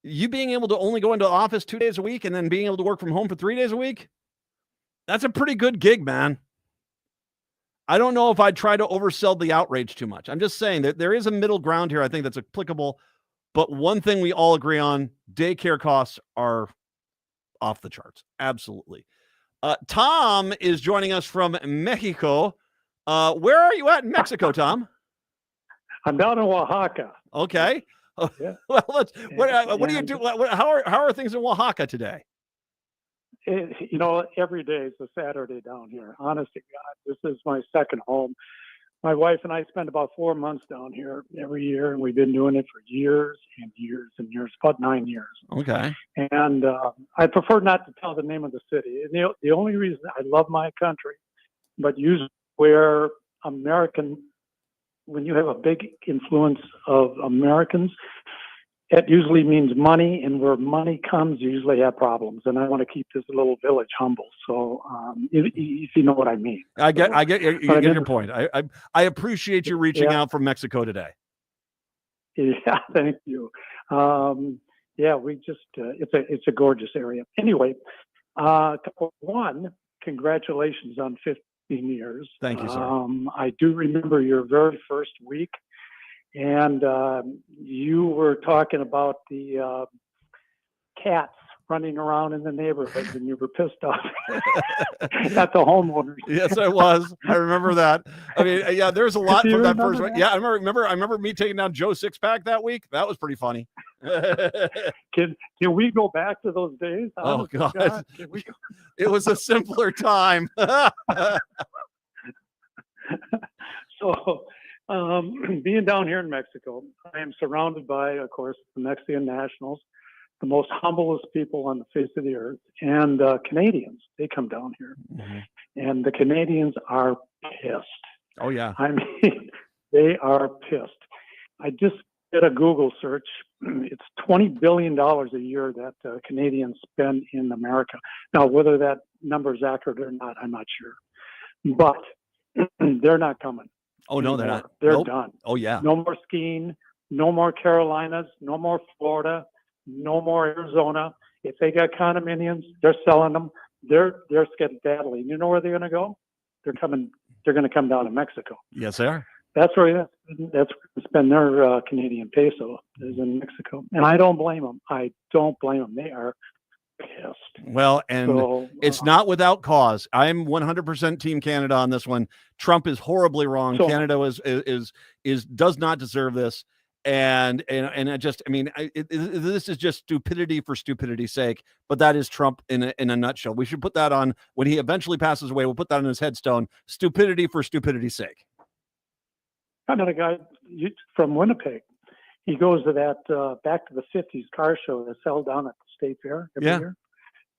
you being able to only go into the office 2 days a week and then being able to work from home for 3 days a week, that's a pretty good gig, man. I don't know if I'd try to oversell the outrage too much. I'm just saying that there is a middle ground here, I think, that's applicable. But one thing we all agree on, daycare costs are off the charts. Absolutely. Tom is joining us from Mexico. Where are you at in Mexico, Tom? I'm down in Oaxaca. Okay. Yeah. Well, what do you do? How are things in Oaxaca today? Every day is a Saturday down here. Honest to God, this is my second home. My wife and I spend about 4 months down here every year, and we've been doing it for years and years and years, about 9 years. Okay. And I prefer not to tell the name of the city. And the only reason I love my country, but usually where when you have a big influence of Americans, it usually means money, and where money comes, you usually have problems. And I want to keep this little village humble. So, if you know what I mean. I get your point. I appreciate you reaching out from Mexico today. Yeah, thank you. We just it's a gorgeous area. Anyway, one, congratulations on 15 years. Thank you, sir. I do remember your very first week. And you were talking about the cats running around in the neighborhood, and you were pissed off at the homeowners. Yes, I was. I remember that. I mean, yeah, there's a lot Do you from that remember first. that? Yeah, I remember me taking down Joe Sixpack that week. That was pretty funny. Can we go back to those days? Oh, Honest to God. Can we go? It was a simpler time. So, being down here in Mexico, I am surrounded by, of course, the Mexican nationals, the most humblest people on the face of the earth, and Canadians. They come down here, and the Canadians are pissed. Oh, yeah. I mean, they are pissed. I just did a Google search. It's $20 billion a year that Canadians spend in America. Now, whether that number is accurate or not, I'm not sure. But they're not coming. Oh, no, they're anymore. not. They're Nope. done. Oh, yeah. No more skiing, no more Carolinas, no more Florida, no more Arizona. If they got condominiums, they're selling them. They're skedaddling. You know where they're going to go? They're going to come down to Mexico. Yes, they are. That's where they spend their Canadian peso is in Mexico. And I don't blame them. I don't blame them. They are pissed. Well, and So, it's not without cause. I'm 100% Team Canada on this one. Trump is horribly wrong. So- Canada is does not deserve this. And this is just stupidity for stupidity's sake. But that is Trump in a nutshell. We should put that on when he eventually passes away. We'll put that on his headstone. Stupidity for stupidity's sake. I met a guy from Winnipeg. He goes to that back to the 50s car show that's held down at the State Fair every year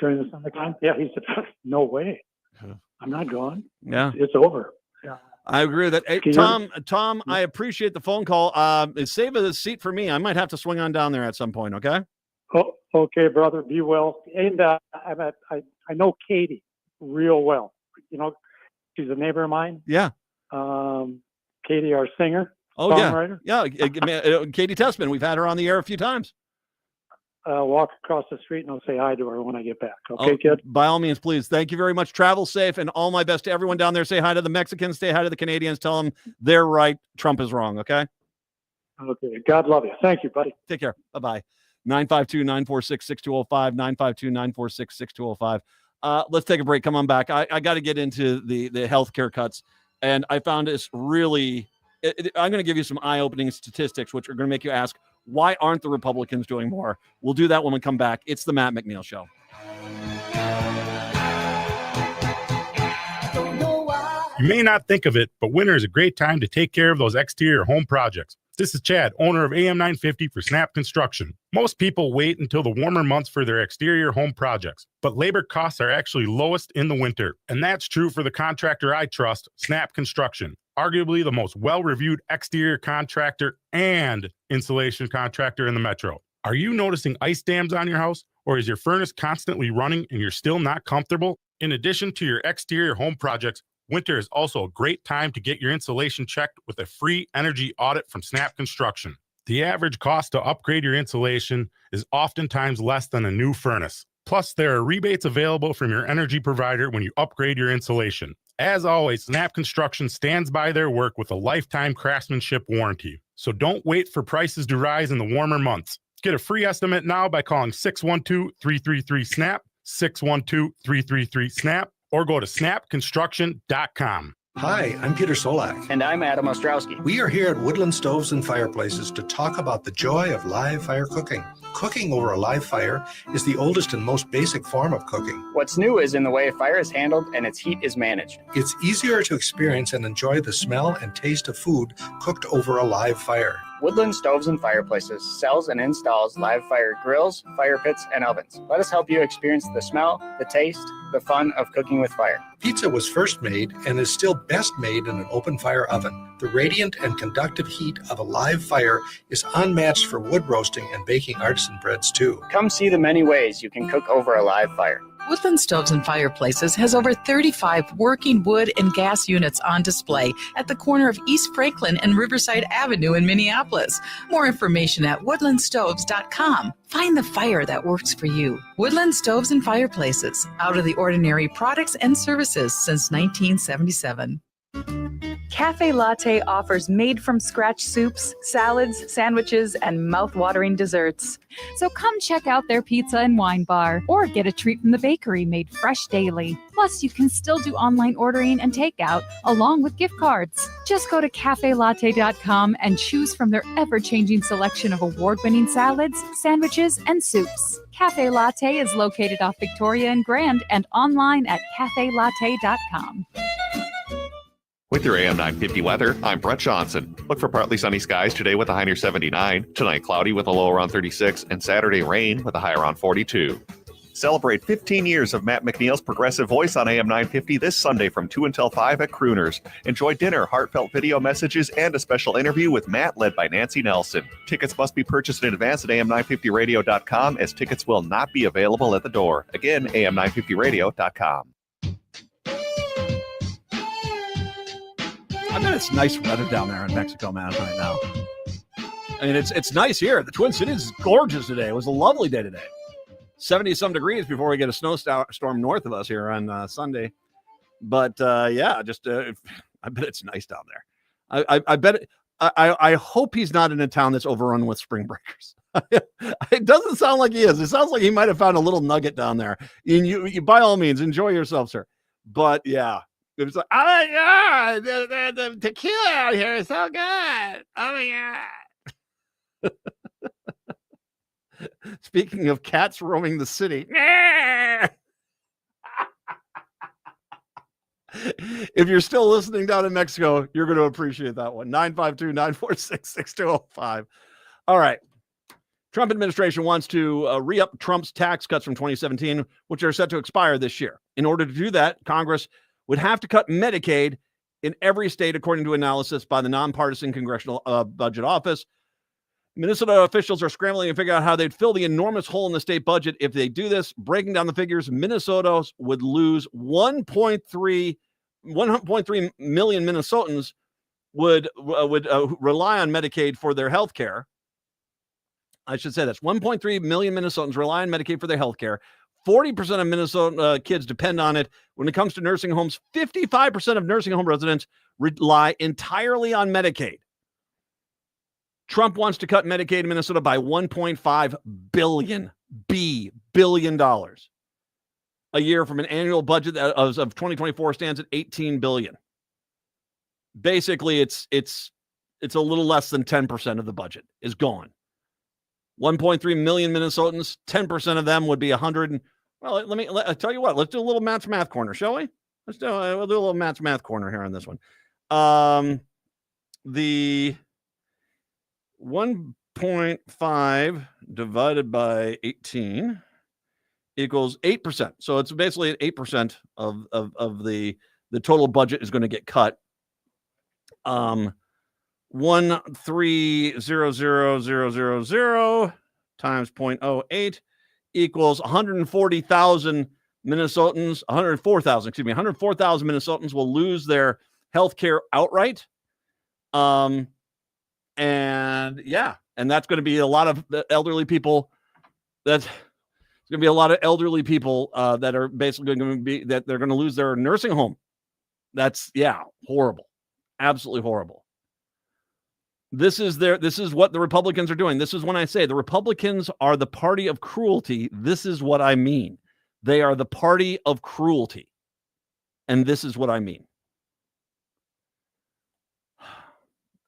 during the summertime. Yeah, he said, no way. I'm not going. Yeah. It's over. Yeah. I agree with that. Hey, Tom, I appreciate the phone call. Save a seat for me. I might have to swing on down there at some point, okay? Oh, okay, brother. Be well. And I know Katie real well. You know, she's a neighbor of mine. Yeah. Katie, our singer, songwriter. Yeah, Katie Tessman. We've had her on the air a few times. Walk across the street and I'll say hi to her when I get back. Okay, kid? By all means, please. Thank you very much. Travel safe and all my best to everyone down there. Say hi to the Mexicans. Say hi to the Canadians. Tell them they're right. Trump is wrong. Okay? Okay. God love you. Thank you, buddy. Take care. Bye-bye. 952-946-6205. 952-946-6205. Let's take a break. Come on back. I got to get into the healthcare cuts. And I found this really, I'm going to give you some eye-opening statistics, which are going to make you ask, why aren't the Republicans doing more? We'll do that when we come back. It's the Matt McNeil Show. You may not think of it, but winter is a great time to take care of those exterior home projects. This is Chad, owner of AM 950 for Snap Construction. Most people wait until the warmer months for their exterior home projects, but labor costs are actually lowest in the winter. And that's true for the contractor I trust, Snap Construction, arguably the most well-reviewed exterior contractor and insulation contractor in the metro. Are you noticing ice dams on your house, or is your furnace constantly running and you're still not comfortable? In addition to your exterior home projects, winter is also a great time to get your insulation checked with a free energy audit from Snap Construction. The average cost to upgrade your insulation is oftentimes less than a new furnace. Plus, there are rebates available from your energy provider when you upgrade your insulation. As always, Snap Construction stands by their work with a lifetime craftsmanship warranty. So don't wait for prices to rise in the warmer months. Get a free estimate now by calling 612-333-SNAP, 612-333-SNAP, or go to snapconstruction.com. Hi, I'm Peter Solak. And I'm Adam Ostrowski. We are here at Woodland Stoves and Fireplaces to talk about the joy of live fire cooking. Cooking over a live fire is the oldest and most basic form of cooking. What's new is in the way fire is handled and its heat is managed. It's easier to experience and enjoy the smell and taste of food cooked over a live fire. Woodland Stoves and Fireplaces sells and installs live fire grills, fire pits, and ovens. Let us help you experience the smell, the taste, the fun of cooking with fire. Pizza was first made and is still best made in an open fire oven. The radiant and conductive heat of a live fire is unmatched for wood roasting and baking artisan breads too. Come see the many ways you can cook over a live fire. Woodland Stoves and Fireplaces has over 35 working wood and gas units on display at the corner of East Franklin and Riverside Avenue in Minneapolis. More information at woodlandstoves.com. Find the fire that works for you. Woodland Stoves and Fireplaces. Out of the ordinary products and services since 1977. Cafe Latte offers made-from-scratch soups, salads, sandwiches, and mouth-watering desserts. So come check out their pizza and wine bar, or get a treat from the bakery made fresh daily. Plus, you can still do online ordering and takeout, along with gift cards. Just go to cafelatte.com and choose from their ever-changing selection of award-winning salads, sandwiches, and soups. Cafe Latte is located off Victoria and Grand and online at cafelatte.com. With your AM 950 weather, I'm Brett Johnson. Look for partly sunny skies today with a high near 79, tonight cloudy with a low around 36, and Saturday rain with a high around 42. Celebrate 15 years of Matt McNeil's Progressive Voice on AM 950 this Sunday from 2 until 5 at Crooners. Enjoy dinner, heartfelt video messages, and a special interview with Matt led by Nancy Nelson. Tickets must be purchased in advance at am950radio.com as tickets will not be available at the door. Again, am950radio.com. I bet it's nice weather down there in Mexico, man, right now. I mean, it's nice here. The Twin Cities is gorgeous today. It was a lovely day today. 70-some degrees before we get a snowstorm north of us here on Sunday. But, I bet it's nice down there. I bet I hope he's not in a town that's overrun with spring breakers. It doesn't sound like he is. It sounds like he might have found a little nugget down there. And you by all means, enjoy yourself, sir. But, yeah. It was like, oh my God, the tequila out here is so good. Oh my God. Speaking of cats roaming the city. If you're still listening down in Mexico, you're going to appreciate that one. 952-946-6205. All right. Trump administration wants to re-up Trump's tax cuts from 2017, which are set to expire this year. In order to do that, Congress would have to cut Medicaid in every state, according to analysis by the nonpartisan Congressional Budget Office. Minnesota officials are scrambling to figure out how they'd fill the enormous hole in the state budget. If they do this, breaking down the figures, Minnesota would lose 1.3 million Minnesotans would rely on Medicaid for their health care. I should say that's 1.3 million Minnesotans rely on Medicaid for their health care. 40% of Minnesota kids depend on it. When it comes to nursing homes, 55% of nursing home residents rely entirely on Medicaid. Trump wants to cut Medicaid in Minnesota by $1.5 billion a year from an annual budget of 2024 stands at $18 billion. Basically, it's a little less than 10% of the budget is gone. 1.3 million Minnesotans, 10% of them would be 100. Well, I'll tell you what, let's do a little math corner, shall we? We'll do a little math corner here on this one. The 1.5 divided by 18 equals 8%. So it's basically 8% of the total budget is going to get cut. 1300000 times 0.08 equals 140,000 Minnesotans, 104,000 Minnesotans will lose their health care outright. And that's going to be a lot of the elderly people. That's going to be a lot of elderly people that are basically going to be that they're going to lose their nursing home. That's horrible. Absolutely horrible. This is what the Republicans are doing. This is when I say the Republicans are the party of cruelty. This is what I mean. They are the party of cruelty. And this is what I mean.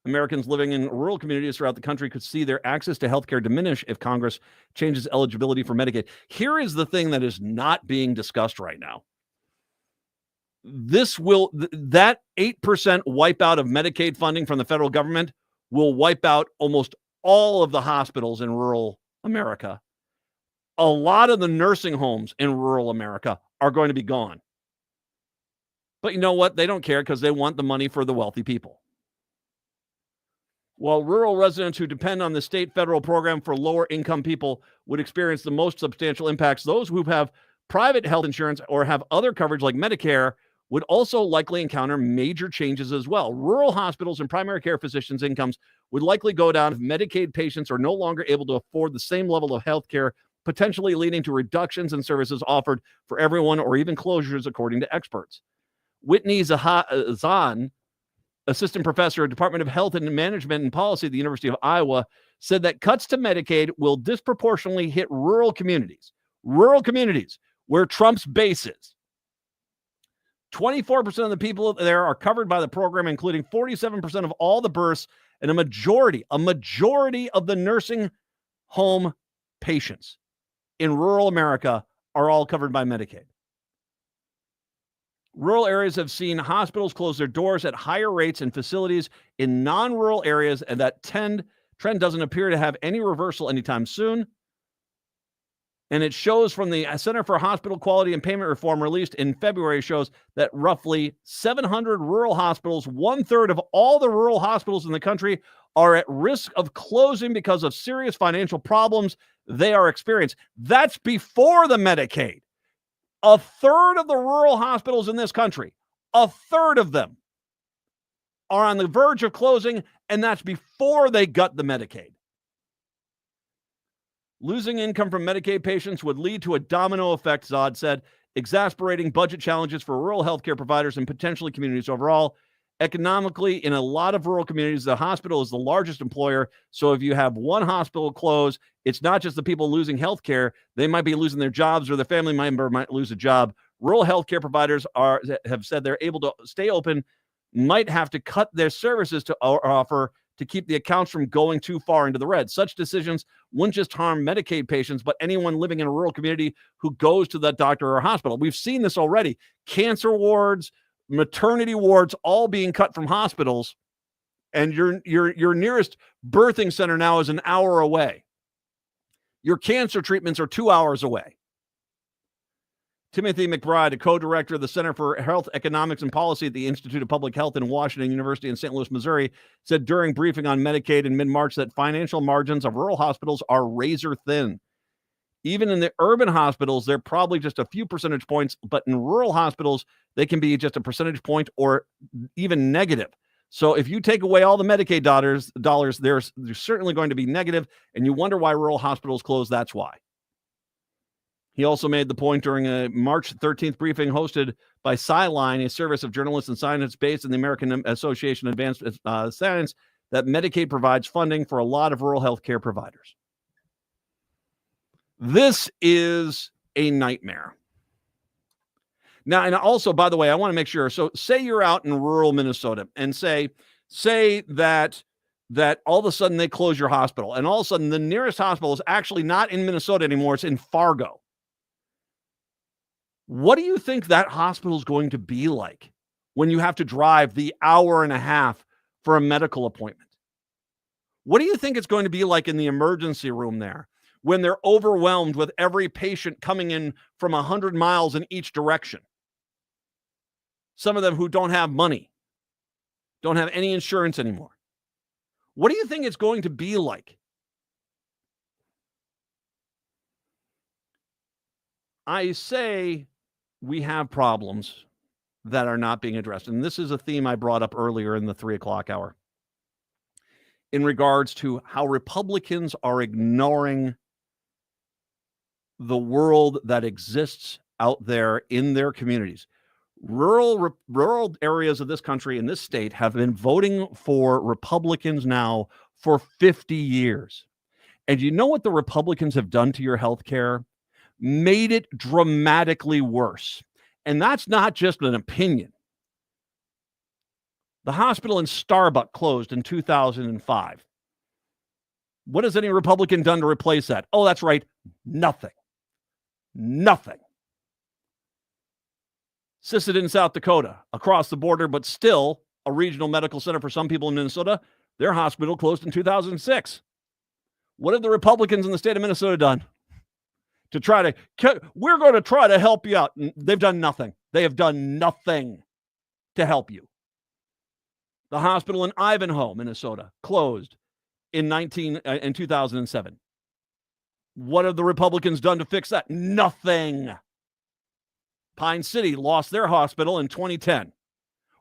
Americans living in rural communities throughout the country could see their access to healthcare diminish if Congress changes eligibility for Medicaid. Here is the thing that is not being discussed right now. That 8% wipeout of Medicaid funding from the federal government will wipe out almost all of the hospitals in rural America. A lot of the nursing homes in rural America are going to be gone. But you know what? They don't care because they want the money for the wealthy people. While rural residents who depend on the state federal program for lower income people would experience the most substantial impacts, those who have private health insurance or have other coverage like Medicare would also likely encounter major changes as well. Rural hospitals and primary care physicians' incomes would likely go down if Medicaid patients are no longer able to afford the same level of health care, potentially leading to reductions in services offered for everyone or even closures, according to experts. Whitney Zahn, assistant professor at Department of Health and Management and Policy at the University of Iowa, said that cuts to Medicaid will disproportionately hit rural communities where Trump's base is. 24% of the people there are covered by the program, including 47% of all the births, and a majority of the nursing home patients in rural America are all covered by Medicaid. Rural areas have seen hospitals close their doors at higher rates and facilities in non-rural areas, and that trend doesn't appear to have any reversal anytime soon. And it shows from the Center for Hospital Quality and Payment Reform released in February shows that roughly 700 rural hospitals, 1/3 of all the rural hospitals in the country, are at risk of closing because of serious financial problems they are experiencing. That's before the Medicaid. 1/3 of the rural hospitals in this country, 1/3 of them are on the verge of closing, and that's before they got the Medicaid. Losing income from Medicaid patients would lead to a domino effect, Zod said, exacerbating budget challenges for rural healthcare providers and potentially communities overall. Economically, in a lot of rural communities, the hospital is the largest employer. So if you have one hospital close, it's not just the people losing healthcare. They might be losing their jobs, or the family member might lose a job. Rural healthcare providers have said they're able to stay open, might have to cut their services to offer to keep the accounts from going too far into the red. Such decisions wouldn't just harm Medicaid patients, but anyone living in a rural community who goes to that doctor or hospital. We've seen this already. Cancer wards, maternity wards, all being cut from hospitals, and your nearest birthing center now is an hour away. Your cancer treatments are 2 hours away. Timothy McBride, a co-director of the Center for Health Economics and Policy at the Institute of Public Health in Washington University in St. Louis, Missouri, said during briefing on Medicaid in mid-March that financial margins of rural hospitals are razor thin. Even in the urban hospitals, they're probably just a few percentage points, but in rural hospitals, they can be just a percentage point or even negative. So if you take away all the Medicaid dollars, there's certainly going to be negative, and you wonder why rural hospitals close. That's why. He also made the point during a March 13th briefing hosted by Sciline, a service of journalists and scientists based in the American Association of Advanced Science, that Medicaid provides funding for a lot of rural healthcare providers. This is a nightmare. Now, and also, by the way, I want to make sure. So say you're out in rural Minnesota and say that all of a sudden they close your hospital, and all of a sudden the nearest hospital is actually not in Minnesota anymore. It's in Fargo. What do you think that hospital is going to be like when you have to drive the hour and a half for a medical appointment? What do you think it's going to be like in the emergency room there when they're overwhelmed with every patient coming in from 100 miles in each direction? Some of them who don't have money, don't have any insurance anymore. What do you think it's going to be like? I say we have problems that are not being addressed. And this is a theme I brought up earlier in the 3:00 hour in regards to how Republicans are ignoring the world that exists out there in their communities. Rural areas of this country, in this state, have been voting for Republicans now for 50 years. And you know what the Republicans have done to your health care? Made it dramatically worse. And that's not just an opinion. The hospital in Starbuck closed in 2005. What has any Republican done to replace that? Oh, that's right. Nothing. Sisseton in South Dakota, across the border, but still a regional medical center for some people in Minnesota. Their hospital closed in 2006. What have the Republicans in the state of Minnesota done? We're going to try to help you out. They've done nothing. They have done nothing to help you. The hospital in Ivanhoe, Minnesota, closed in 2007. What have the Republicans done to fix that? Nothing. Pine City lost their hospital in 2010.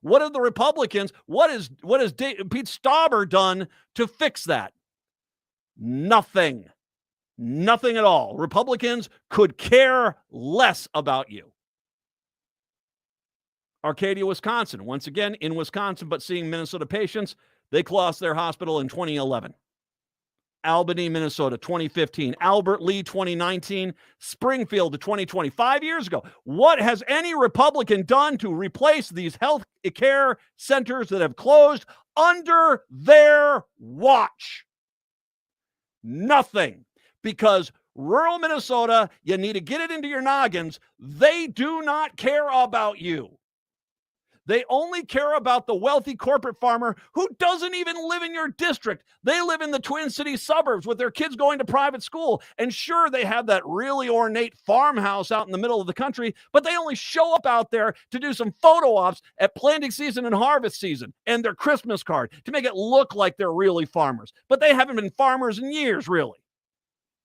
What have the Republicans, what has Pete Stauber done to fix that? Nothing. Nothing at all. Republicans could care less about you. Arcadia, Wisconsin, once again in Wisconsin, but seeing Minnesota patients. They closed their hospital in 2011. Albany, Minnesota, 2015. Albert Lee, 2019. Springfield, 2020. 5 years ago. What has any Republican done to replace these health care centers that have closed under their watch? Nothing. Because rural Minnesota, you need to get it into your noggins. They do not care about you. They only care about the wealthy corporate farmer who doesn't even live in your district. They live in the Twin Cities suburbs with their kids going to private school. And sure, they have that really ornate farmhouse out in the middle of the country, but they only show up out there to do some photo ops at planting season and harvest season and their Christmas card to make it look like they're really farmers. But they haven't been farmers in years, really.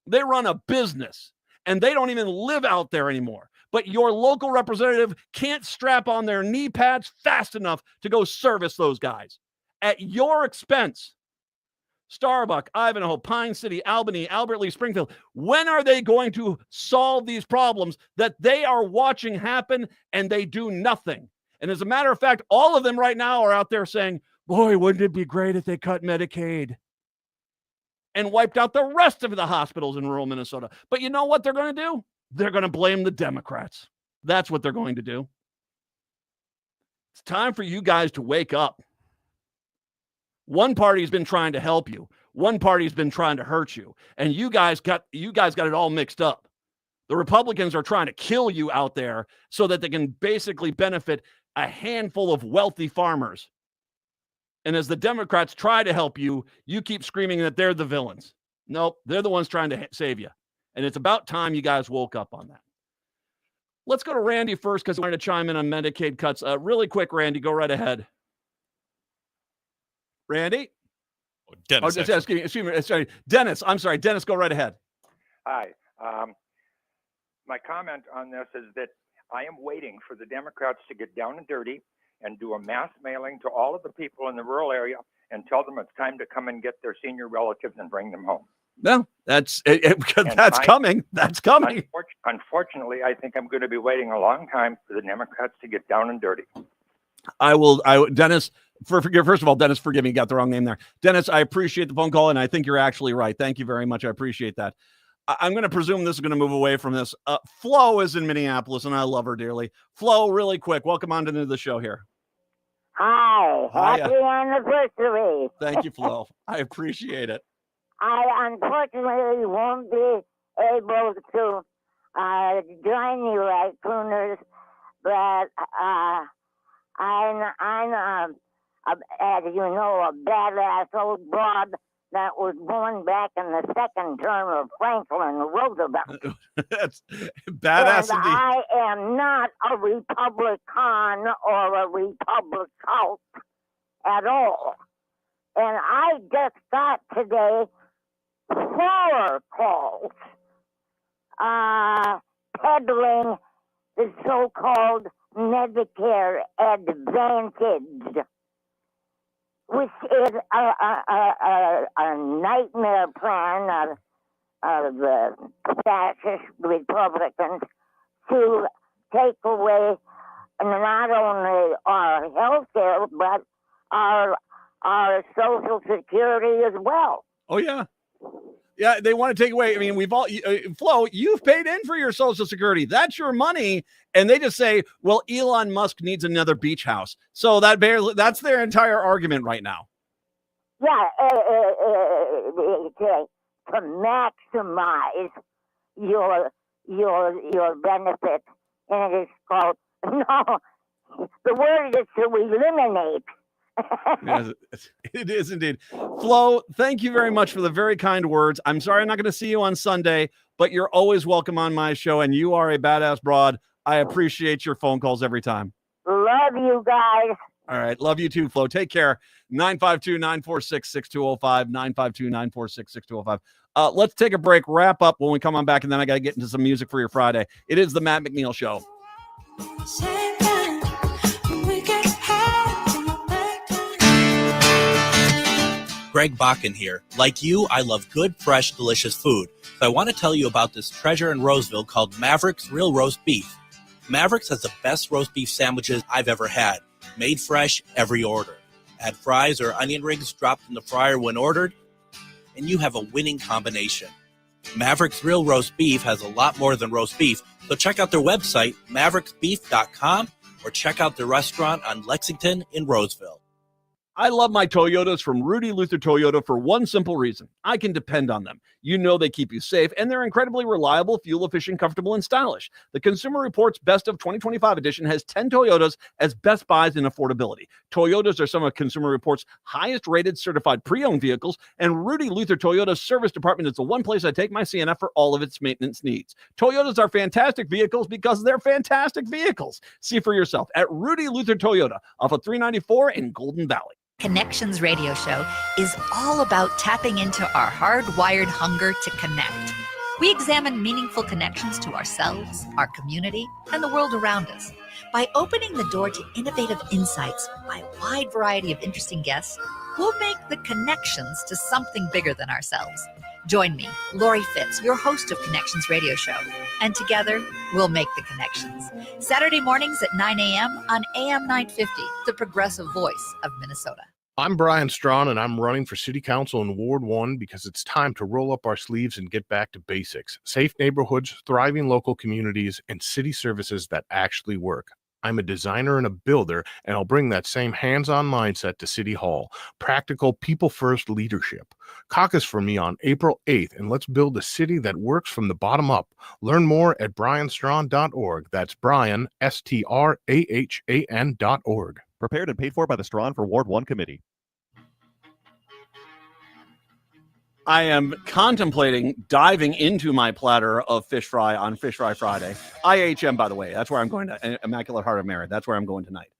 They run a business, and they don't even live out there anymore. But your local representative can't strap on their knee pads fast enough to go service those guys at your expense. Starbuck, Ivanhoe, Pine City, Albany, Albert Lee, Springfield. When are they going to solve these problems that they are watching happen and they do nothing? And as a matter of fact, all of them right now are out there saying, boy, wouldn't it be great if they cut Medicaid and wiped out the rest of the hospitals in rural Minnesota. But you know what they're going to do? They're going to blame the Democrats. That's what they're going to do. It's time for you guys to wake up. One party's been trying to help you. One party's been trying to hurt you. And you guys got it all mixed up. The Republicans are trying to kill you out there so that they can basically benefit a handful of wealthy farmers. And as the Democrats try to help you, you keep screaming that they're the villains. Nope, they're the ones trying to save you. And it's about time you guys woke up on that. Let's go to Randy first because I wanted to chime in on Medicaid cuts. Really quick, Randy, go right ahead. Randy? Dennis. Excuse me. Sorry, Dennis. I'm sorry. Dennis, go right ahead. Hi. My comment on this is that I am waiting for the Democrats to get down and dirty and do a mass mailing to all of the people in the rural area and tell them it's time to come and get their senior relatives and bring them home. No, that's coming. That's coming. Unfortunately, I think I'm going to be waiting a long time for the Democrats to get down and dirty. Dennis, first of all, Dennis, forgive me, got the wrong name there. Dennis, I appreciate the phone call, and I think you're actually right. Thank you very much. I appreciate that. I'm going to presume this is going to move away from this. Flo is in Minneapolis, and I love her dearly. Flo, really quick, welcome on to the show here. Hi, happy anniversary. Thank you, Flo. I appreciate it. I unfortunately won't be able to join you at Cooners, but I'm as you know, a badass old broad that was born back in the second term of Franklin Roosevelt. That's badass and indeed. I am not a Republican or a Republican at all. And I just got today 4 calls peddling the so-called Medicare Advantage, which is a nightmare plan of the fascist Republicans to take away not only our health care, but our Social Security as well. Oh, yeah. Yeah, they want to take away. I mean, we've all, Flo, you've paid in for your Social Security. That's your money. And they just say, well, Elon Musk needs another beach house. So that's their entire argument right now. Yeah, to maximize your benefit. And it is called, no, the word is to eliminate. Yes, it is indeed. Flo, thank you very much for the very kind words. I'm sorry I'm not going to see you on Sunday, but you're always welcome on my show, and you are a badass broad. I appreciate your phone calls every time. Love you guys. All right. Love you too, Flo. Take care. 952-946-6205, 952-946-6205. Let's take a break, wrap up when we come on back, and then I got to get into some music for your Friday. It is the Matt McNeil Show. Greg Bakken here. Like you, I love good, fresh, delicious food. So I want to tell you about this treasure in Roseville called Maverick's Real Roast Beef. Mavericks has the best roast beef sandwiches I've ever had. Made fresh every order. Add fries or onion rings dropped in the fryer when ordered, and you have a winning combination. Mavericks Real Roast Beef has a lot more than roast beef, so check out their website, mavericksbeef.com, or check out their restaurant on Lexington in Roseville. I love my Toyotas from Rudy Luther Toyota for one simple reason. I can depend on them. You know they keep you safe, and they're incredibly reliable, fuel-efficient, comfortable, and stylish. The Consumer Reports Best of 2025 edition has 10 Toyotas as best buys in affordability. Toyotas are some of Consumer Reports' highest-rated certified pre-owned vehicles, and Rudy Luther Toyota's service department is the one place I take my Sienna for all of its maintenance needs. Toyotas are fantastic vehicles because they're fantastic vehicles. See for yourself at Rudy Luther Toyota off of 394 in Golden Valley. Connections Radio Show is all about tapping into our hardwired hunger to connect. We examine meaningful connections to ourselves, our community, and the world around us. By opening the door to innovative insights by a wide variety of interesting guests, we'll make the connections to something bigger than ourselves. Join me, Lori Fitz, your host of Connections Radio Show, and together we'll make the connections. Saturday mornings at 9 a.m. on AM 950, the progressive voice of Minnesota. I'm Brian Strawn, and I'm running for City Council in Ward 1 because it's time to roll up our sleeves and get back to basics. Safe neighborhoods, thriving local communities, and city services that actually work. I'm a designer and a builder, and I'll bring that same hands-on mindset to City Hall. Practical, people-first leadership. Caucus for me on April 8th, and let's build a city that works from the bottom up. Learn more at brianstrawn.org. That's Brian, STRAHAN.org. Prepared and paid for by the Strawn for Ward 1 Committee. I am contemplating diving into my platter of fish fry on Fish Fry Friday. IHM, by the way. That's where I'm going to. Immaculate Heart of Mary. That's where I'm going tonight.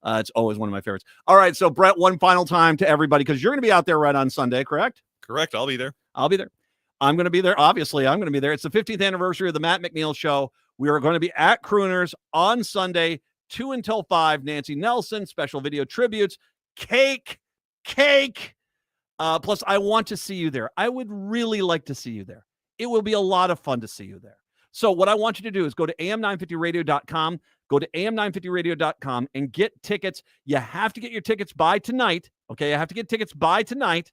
It's always one of my favorites. All right, so Brett, one final time to everybody, because you're going to be out there right on Sunday, correct? Correct. I'll be there. I'll be there. I'm going to be there. Obviously, I'm going to be there. It's the 50th anniversary of the Matt McNeil Show. We are going to be at Crooners on Sunday, 2 until 5. Nancy Nelson, special video tributes, cake. Plus, I want to see you there. I would really like to see you there. It will be a lot of fun to see you there. So what I want you to do is go to am950radio.com, go to am950radio.com and get tickets. You have to get your tickets by tonight. Okay, you have to get tickets by tonight.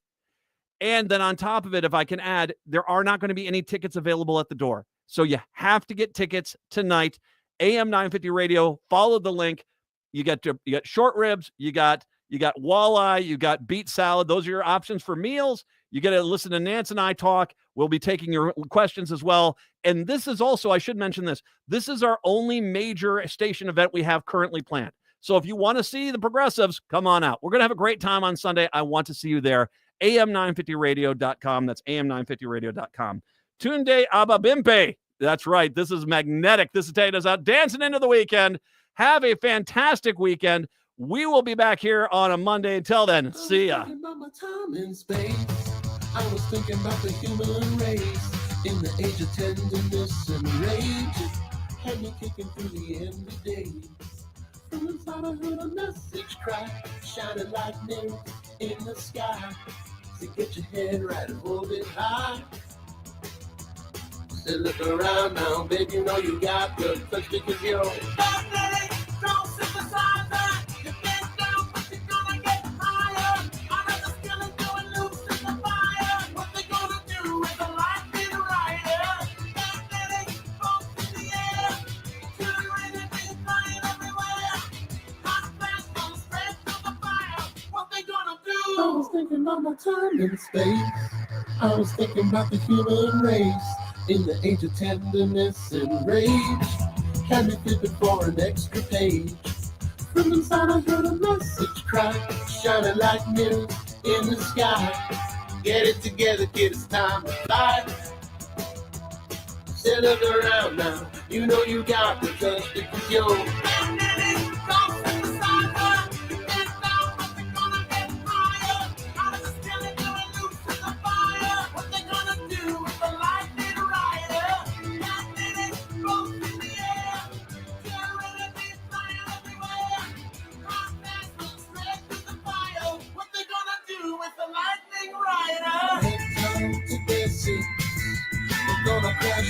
And then on top of it, if I can add, there are not going to be any tickets available at the door. So you have to get tickets tonight. AM950 Radio, follow the link. You got short ribs, you got walleye, you got beet salad. Those are your options for meals. You got to listen to Nance and I talk. We'll be taking your questions as well. And this is also, I should mention this, this is our only major station event we have currently planned. So if you want to see the progressives, come on out. We're going to have a great time on Sunday. I want to see you there. am950radio.com. That's am950radio.com. Tunde Ababimpe. That's right. This is magnetic. This is taking us out dancing into the weekend. Have a fantastic weekend. We will be back here on a Monday. Until then, see ya. I was thinking about the human race in the age of tenderness and rage. Had me kicking through the end of days. From inside I heard a message cry, shining like mirrors in the sky. So get your head right and hold it high. Say look around now, baby, you know you got good touch because you're don't synthesize that. You get down, but you're gonna get higher. I heard the skillet going loose in the fire. What they gonna do is a light beat rider. Both in the air. Turn and be flying everywhere. Hot flash gonna spread through the fire. What they gonna do? I was thinking about my time in space. I was thinking about the human race in the age of tenderness and rage. Had me flipping for an extra page. From inside I heard a message cry, shining like mirrors in the sky. Get it together, kid, it's time to fly. Say look around now, you know you got the touch because you're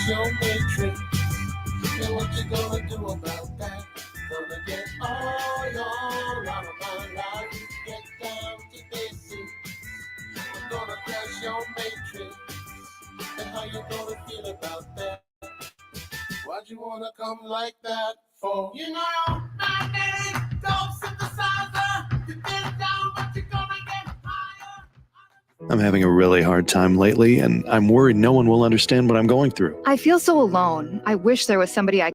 your matrix. And what you gonna do about that? all your out of my life. Get down to basics. I'm gonna crash your matrix. And how you gonna feel about that? Why'd you wanna come like that for? You know, my name, don't synthesizer. You get down, but you're gonna get higher. I'm having a really hard time lately, and I'm worried no one will understand what I'm going through. I feel so alone. I wish there was somebody I